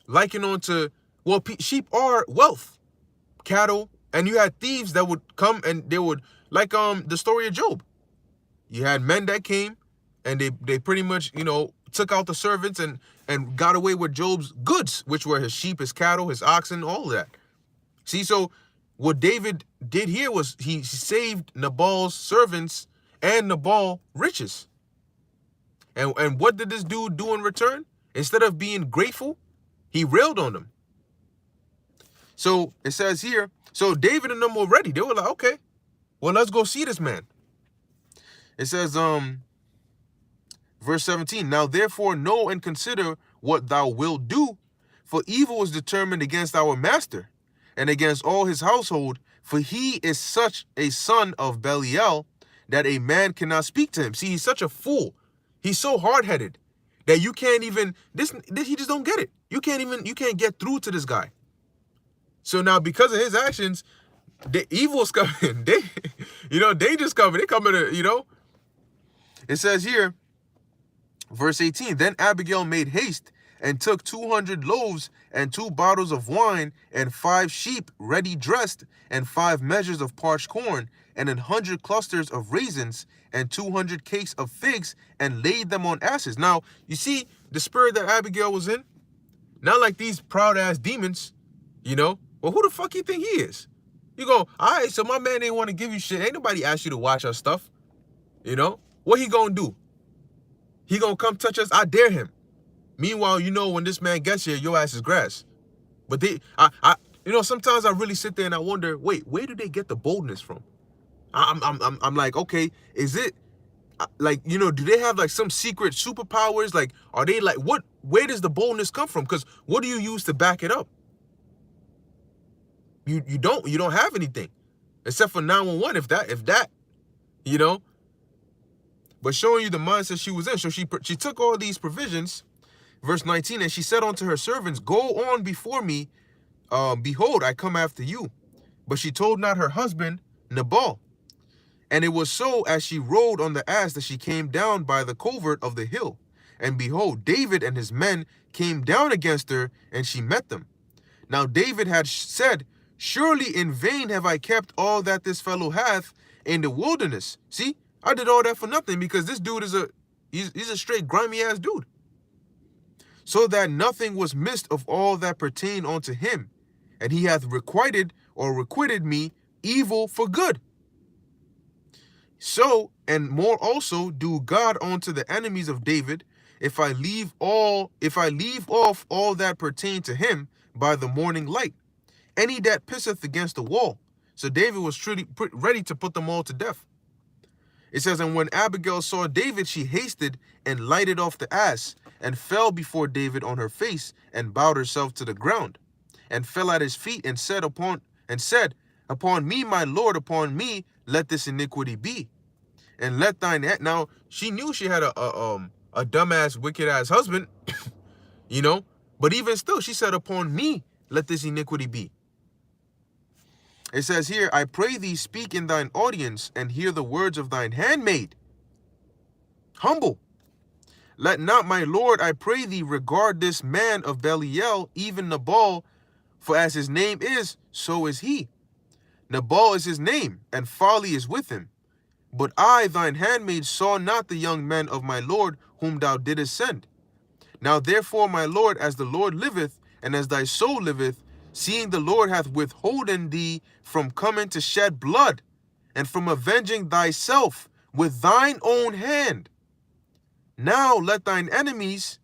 Speaker 1: likened on to, well, sheep are wealth, cattle, and you had thieves that would come and they would, like the story of Job. You had men that came and they pretty much, you know, took out the servants and got away with Job's goods, which were his sheep, his cattle, his oxen, all of that. See, so what David did here was he saved Nabal's servants and Nabal riches. And what did this dude do in return? Instead of being grateful, he railed on them. So it says here, so David and them were ready. They were like, okay, well, let's go see this man. It says, verse 17, now therefore know and consider what thou wilt do, for evil is determined against our master and against all his household, for he is such a son of Belial that a man cannot speak to him. See, he's such a fool. He's so hard-headed that you can't even, this he just don't get it. You can't get through to this guy. So now because of his actions, the evil's coming. Danger's coming. They coming to, It says here, verse 18, then Abigail made haste and took 200 loaves and 2 bottles of wine and 5 sheep ready dressed and 5 measures of parched corn and 100 clusters of raisins and 200 cakes of figs and laid them on asses. Now, you see the spirit that Abigail was in? Not like these proud-ass demons, Well, who the fuck you think he is? You go, all right, so my man ain't want to give you shit. Ain't nobody asked you to watch our stuff. What he gonna do? He gonna come touch us? I dare him. Meanwhile, when this man gets here, your ass is grass. But sometimes I really sit there and I wonder, wait, where do they get the boldness from? I'm like, okay, is it like, do they have like some secret superpowers? Like, are they like, where does the boldness come from? Because what do you use to back it up? You don't have anything except for 911, if that, but showing you the mindset she was in. So she took all these provisions, verse 19, and she said unto her servants, go on before me, behold, I come after you. But she told not her husband Nabal. And it was so, as she rode on the ass, that she came down by the covert of the hill. And behold, David and his men came down against her, and she met them. Now David had said, surely in vain have I kept all that this fellow hath in the wilderness. See, I did all that for nothing, because this dude is he's a straight grimy ass dude. So that nothing was missed of all that pertained unto him, and he hath requited me evil for good. So, and more also, do God unto the enemies of David, if I leave off all that pertain to him by the morning light, any that pisseth against the wall. So David was truly ready to put them all to death. It says, and when Abigail saw David, she hasted and lighted off the ass, and fell before David on her face, and bowed herself to the ground, and fell at his feet, and said, upon me, my Lord, upon me, let this iniquity be. And let thine hand. Now, she knew she had a dumbass, wicked ass husband, but even still, she said, upon me, let this iniquity be. It says here, I pray thee, speak in thine audience, and hear the words of thine handmaid. Humble. Let not my Lord, I pray thee, regard this man of Belial, even Nabal, for as his name is, so is he. Nabal is his name, and folly is with him. But I, thine handmaid, saw not the young men of my Lord, whom thou didst send. Now therefore, my Lord, as the Lord liveth, and as thy soul liveth, seeing the Lord hath withholden thee from coming to shed blood, and from avenging thyself with thine own hand, now let thine enemies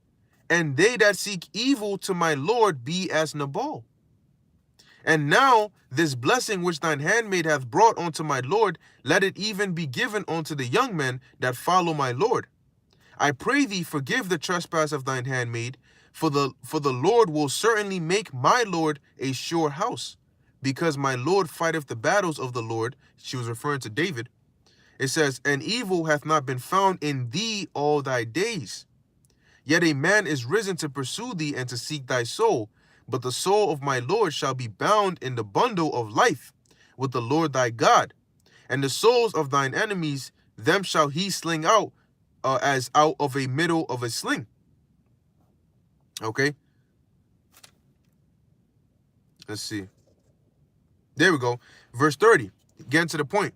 Speaker 1: and they that seek evil to my Lord be as Nabal. And now this blessing which thine handmaid hath brought unto my Lord, let it even be given unto the young men that follow my Lord. I pray thee, forgive the trespass of thine handmaid, for the Lord will certainly make my Lord a sure house, because my Lord fighteth the battles of the Lord. She was referring to David. It says, and evil hath not been found in thee all thy days. Yet a man is risen to pursue thee and to seek thy soul, but the soul of my Lord shall be bound in the bundle of life with the Lord thy God. And the souls of thine enemies, them shall he sling out, as out of a middle of a sling. Okay, let's see. There we go. Verse 30, getting to the point.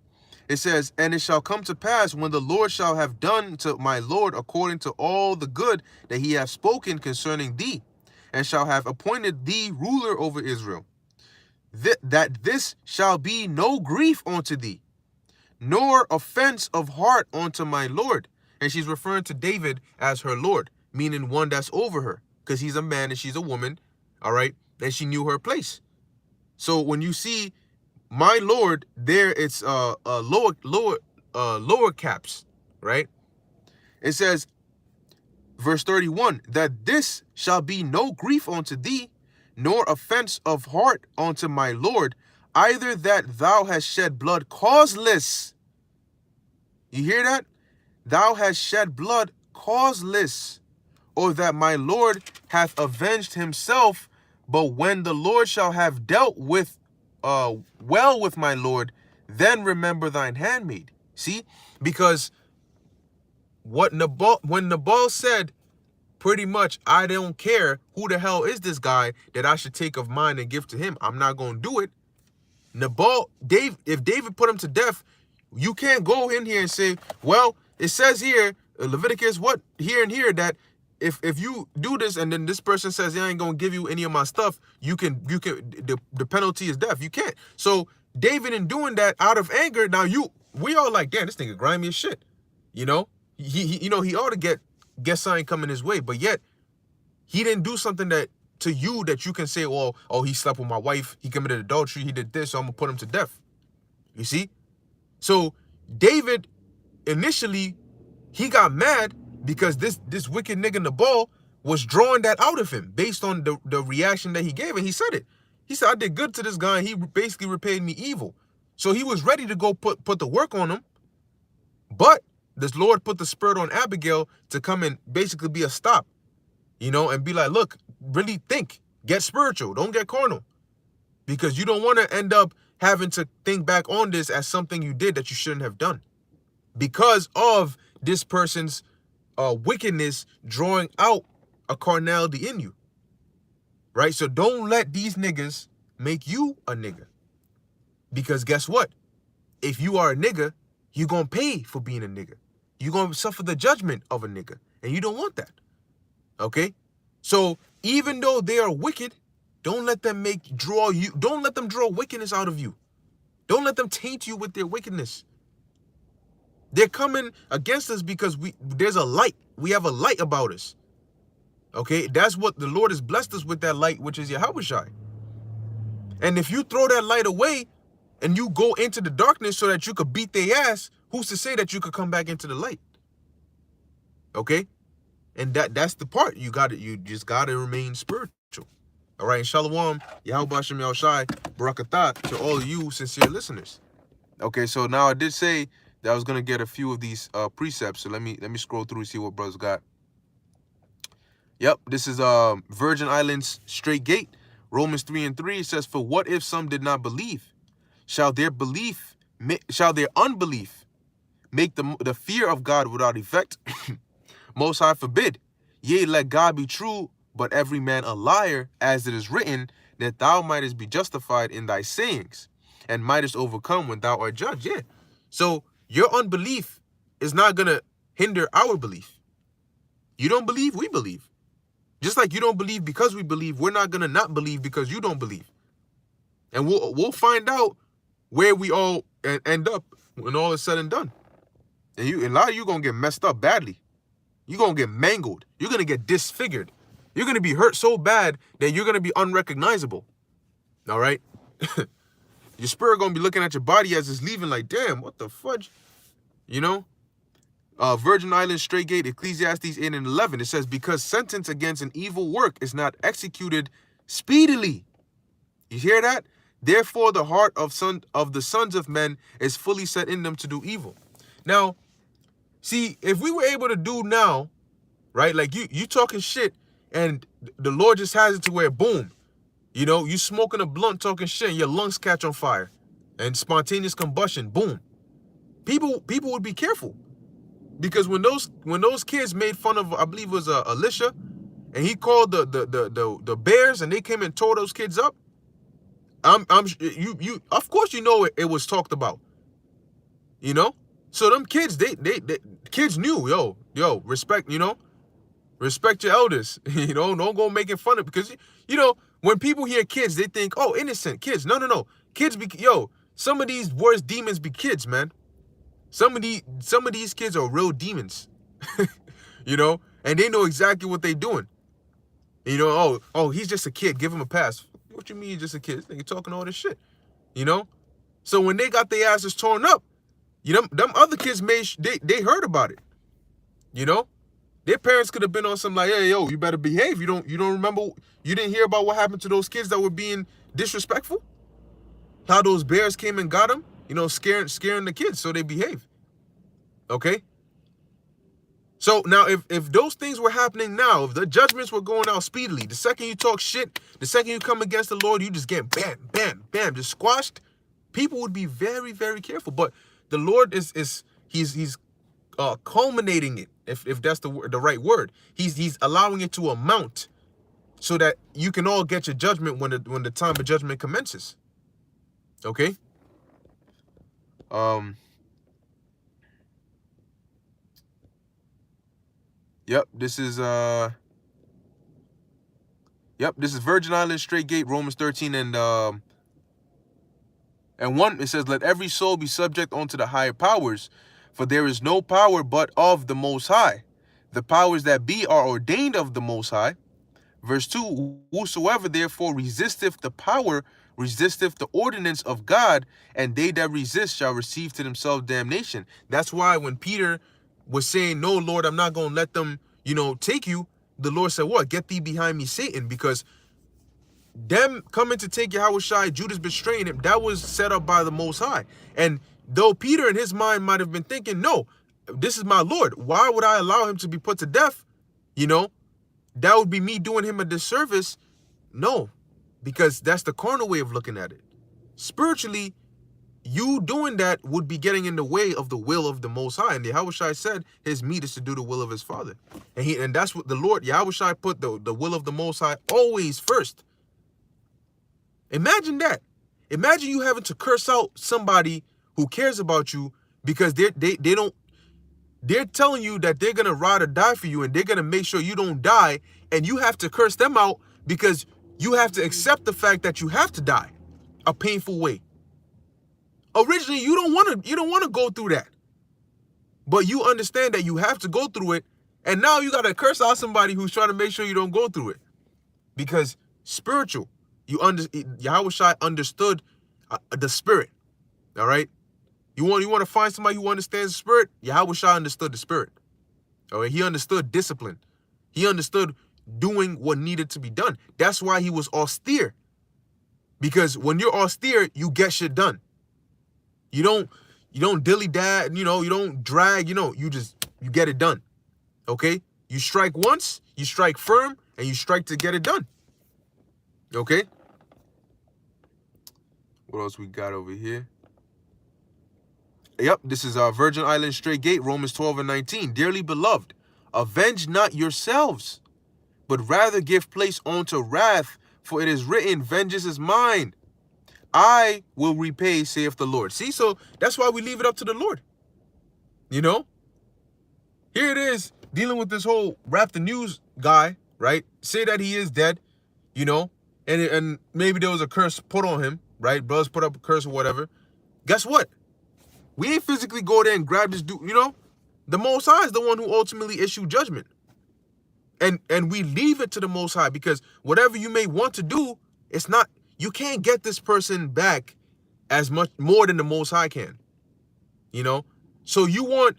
Speaker 1: It says, and it shall come to pass when the Lord shall have done to my Lord according to all the good that he hath spoken concerning thee, and shall have appointed thee ruler over Israel, that this shall be no grief unto thee, nor offense of heart unto my Lord. And she's referring to David as her Lord, meaning one that's over her, because he's a man and she's a woman, all right? And she knew her place. So when you see my Lord there, it's lower caps, right? It says, verse 31, that this shall be no grief unto thee, nor offense of heart unto my Lord, either that thou hast shed blood causeless. You hear that? Thou hast shed blood causeless, or that my Lord hath avenged himself. But when the Lord shall have dealt with well with my Lord, then remember thine handmaid. See, because when Nabal said, pretty much, I don't care who the hell is this guy that I should take of mine and give to him, I'm not going to do it. If David put him to death, you can't go in here and say, well, it says here, Leviticus, what, here and here, that if you do this and then this person says, I ain't going to give you any of my stuff, the penalty is death. You can't. So David, in doing that out of anger, now we all like, damn, this nigga grimy as shit. You know, he ought to get something coming his way, but yet he didn't do something that to you that you can say, well, oh, he slept with my wife, he committed adultery, he did this, so I'm gonna put him to death. You see? So David, initially, he got mad because this wicked nigga Nabal was drawing that out of him based on the reaction that he gave, and he said it. He said, I did good to this guy, and he basically repaid me evil. So he was ready to go put the work on him, but this Lord put the spirit on Abigail to come and basically be a stop, and be like, look, really think, get spiritual, don't get carnal, because you don't want to end up having to think back on this as something you did that you shouldn't have done because of this person's wickedness drawing out a carnality in you, right? So don't let these niggas make you a nigga, because guess what? If you are a nigga, you're going to pay for being a nigga. You're going to suffer the judgment of a nigga, and you don't want that. Okay? So even though they are wicked, don't let them don't let them draw wickedness out of you. Don't let them taint you with their wickedness. They're coming against us because there's a light. We have a light about us. Okay? That's what the Lord has blessed us with, that light, which is Yahushai. And if you throw that light away and you go into the darkness so that you could beat their ass, who's to say that you could come back into the light? Okay? And that's the part. You just gotta remain spiritual. All right, and Shalom, Yahweh Hashem Yahushai, Barakatah to all of you sincere listeners. Okay, so now I did say that I was gonna get a few of these precepts. So let me scroll through and see what brothers got. Yep, this is Virgin Islands Straight Gate, Romans 3:3. It says, for what if some did not believe? Shall their unbelief make the fear of God without effect? Most High forbid. Yea, let God be true, but every man a liar, as it is written, that thou mightest be justified in thy sayings, and mightest overcome when thou art judged. Yeah. So your unbelief is not going to hinder our belief. You don't believe, we believe. Just like you don't believe because we believe, we're not going to not believe because you don't believe. And we'll find out where we all end up when all is said and done. And a lot of you going to get messed up badly. You're going to get mangled. You're going to get disfigured. You're going to be hurt so bad that you're going to be unrecognizable. All right? Your spirit going to be looking at your body as it's leaving like, damn, what the fudge? Virgin Islands Straight Gate, Ecclesiastes 8:11. It says, because sentence against an evil work is not executed speedily. You hear that? Therefore, the heart of the sons of men is fully set in them to do evil. Now, see, if we were able to do now, right, like you talking shit and the Lord just has it to where, boom, you smoking a blunt talking shit and your lungs catch on fire and spontaneous combustion, boom. people would be careful. Because when those kids made fun of, I believe it was Alicia, and he called the bears, and they came and tore those kids up. You of course you know it was talked about. You know, so them kids they kids knew, yo, respect, respect your elders. Don't go making fun of, because when people hear kids they think, oh, innocent kids. No, kids be, some of these worst demons be kids, man. Some of these kids are real demons. And they know exactly what they're doing. Oh, he's just a kid, give him a pass. What you mean he's just a kid? This nigga talking all this shit. So when they got their asses torn up, them other kids they heard about it. Their parents could have been on some like, hey, yo, you better behave. You don't remember, you didn't hear about what happened to those kids that were being disrespectful? How those bears came and got them, scaring the kids so they behave. Okay? So now if those things were happening now, if the judgments were going out speedily, the second you talk shit, the second you come against the Lord, you just get bam, bam, bam, just squashed, people would be very, very careful. But the Lord he's culminating it, if that's the right word. He's allowing it to amount so that you can all get your judgment when the time of judgment commences. Okay? Yep, this is Virgin Island Straight Gate, Romans 13 and 1. It says, let every soul be subject unto the higher powers, for there is no power but of the Most High. The powers that be are ordained of the Most High. Verse 2, whosoever therefore resisteth the power, resisteth the ordinance of God, and they that resist shall receive to themselves damnation. That's why when Peter was saying, no, Lord, I'm not going to let them, take you, the Lord said, what? Get thee behind me, Satan, because them coming to take Yahushua, Judas betraying him, that was set up by the Most High. And though Peter in his mind might have been thinking, no, this is my Lord, why would I allow him to be put to death? That would be me doing him a disservice. No, because that's the carnal way of looking at it. Spiritually, you doing that would be getting in the way of the will of the Most High. And Yahushua said his meat is to do the will of his Father. And that's what the Lord, Yahushua, put the will of the Most High always first. Imagine that. Imagine you having to curse out somebody who cares about you because they're telling you that they're going to ride or die for you, and they're going to make sure you don't die, and you have to curse them out because you have to accept the fact that you have to die a painful way. Originally, you don't want to go through that. But you understand that you have to go through it, and now you got to curse out somebody who's trying to make sure you don't go through it. Because spiritual, Yahushua understood the spirit. All right? You want to find somebody who understands the spirit? Yahushua understood the spirit. All right? He understood discipline. He understood doing what needed to be done. That's why he was austere. Because when you're austere, you get shit done. You don't dilly-dad, you don't drag, you get it done. Okay? You strike once, you strike firm, and you strike to get it done. Okay? What else we got over here? Yep, this is our Virgin Island Straight Gate, Romans 12 and 19. Dearly beloved, avenge not yourselves, but rather give place unto wrath, for it is written, vengeance is mine. I will repay, saith the Lord. See, so that's why we leave it up to the Lord. Here it is, dealing with this whole Rap the News guy, right? Say that he is dead, and maybe there was a curse put on him, right? Brothers put up a curse or whatever. Guess what? We ain't physically go there and grab this dude, The Most High is the one who ultimately issued judgment. And we leave it to the Most High, because whatever you may want to do, it's not, you can't get this person back as much more than the Most High can. So you want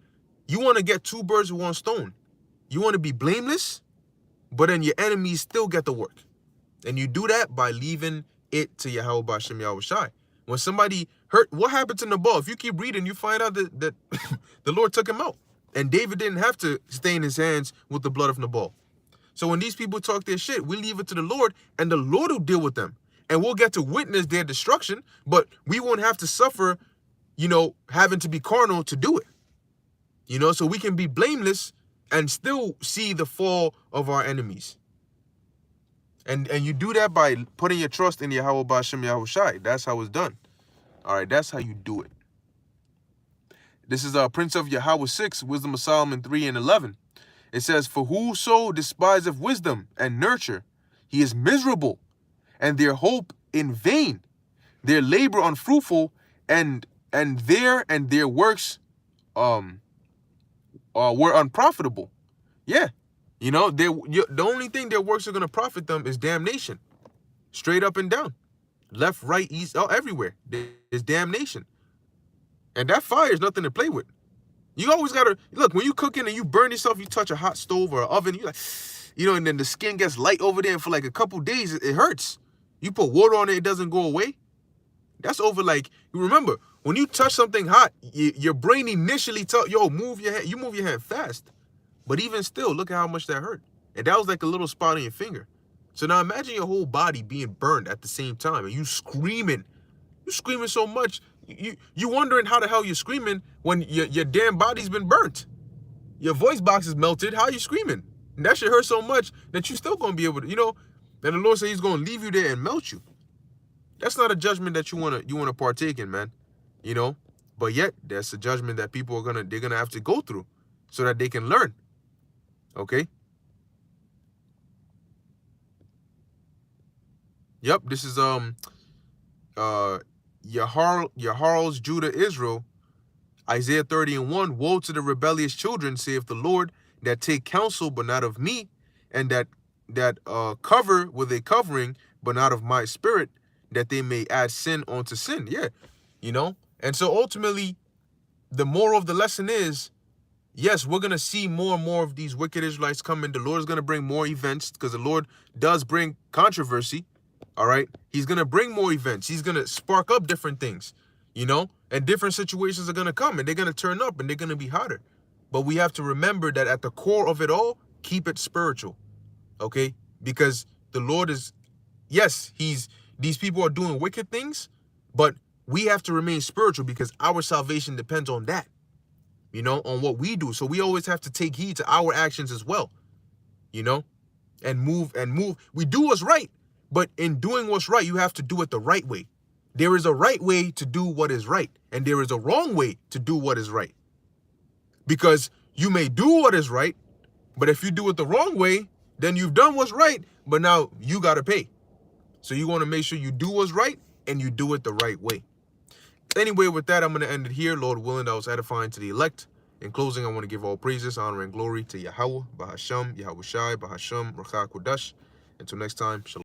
Speaker 1: to get two birds with one stone. You want to be blameless, but then your enemies still get the work. And you do that by leaving it to Yahweh Bashem Yahushai. When somebody hurt, what happened to Nabal? If you keep reading, you find out that the Lord took him out. And David didn't have to stain his hands with the blood of Nabal. So when these people talk their shit, we leave it to the Lord, and the Lord will deal with them. And we'll get to witness their destruction, but we won't have to suffer having to be carnal to do it. So we can be blameless and still see the fall of our enemies. And you do that by putting your trust in Yahweh Ba'ashem Yahushai. That's how it's done. All right, that's how you do it. This is Prince of Yahweh 6, Wisdom of Solomon 3 and 11. It says, "For whoso despiseth wisdom and nurture, he is miserable, and their hope in vain, their labor unfruitful, and their works were unprofitable." Yeah, the only thing their works are gonna profit them is damnation, straight up and down, left, right, east, everywhere. There's damnation, and that fire is nothing to play with. You always gotta look when you cooking and you burn yourself. You touch a hot stove or an oven, you like, and then the skin gets light over there, and for like a couple days it hurts. You put water on it, it doesn't go away. That's over. Like, you remember when you touch something hot, your brain initially tells move your hand. You move your hand fast, but even still, look at how much that hurt. And that was like a little spot on your finger. So now imagine your whole body being burned at the same time, and you screaming so much. You wondering how the hell you're screaming when your damn body's been burnt. Your voice box is melted. How are you screaming? And that shit hurt so much that you still gonna be able to, and the Lord said he's gonna leave you there and melt you. That's not a judgment that you wanna partake in, man. But yet that's a judgment that people they're gonna have to go through so that they can learn. Okay? Yep, this is Yahar's Judah Israel, Isaiah 30 and 1. "Woe to the rebellious children, saith the Lord, that take counsel, but not of me, and that cover with a covering, but not of my spirit, that they may add sin onto sin." Yeah, And so ultimately, the moral of the lesson is, yes, we're gonna see more and more of these wicked Israelites coming. The Lord is gonna bring more events, because the Lord does bring controversy. All right, he's gonna bring more events. He's gonna spark up different things, and different situations are gonna come, and they're gonna turn up, and they're gonna be hotter. But we have to remember that at the core of it all, keep it spiritual, okay? Because the Lord is, yes, these people are doing wicked things, but we have to remain spiritual because our salvation depends on that, on what we do. So we always have to take heed to our actions as well, and move. We do what's right. But in doing what's right, you have to do it the right way. There is a right way to do what is right, and there is a wrong way to do what is right. Because you may do what is right, but if you do it the wrong way, then you've done what's right, but now you got to pay. So you want to make sure you do what's right, and you do it the right way. Anyway, with that, I'm going to end it here. Lord willing, that was edifying to the elect. In closing, I want to give all praises, honor, and glory to Yahweh, Bahasham, Yahushai, Bahasham, Rachah Kodash. Until next time, shalom.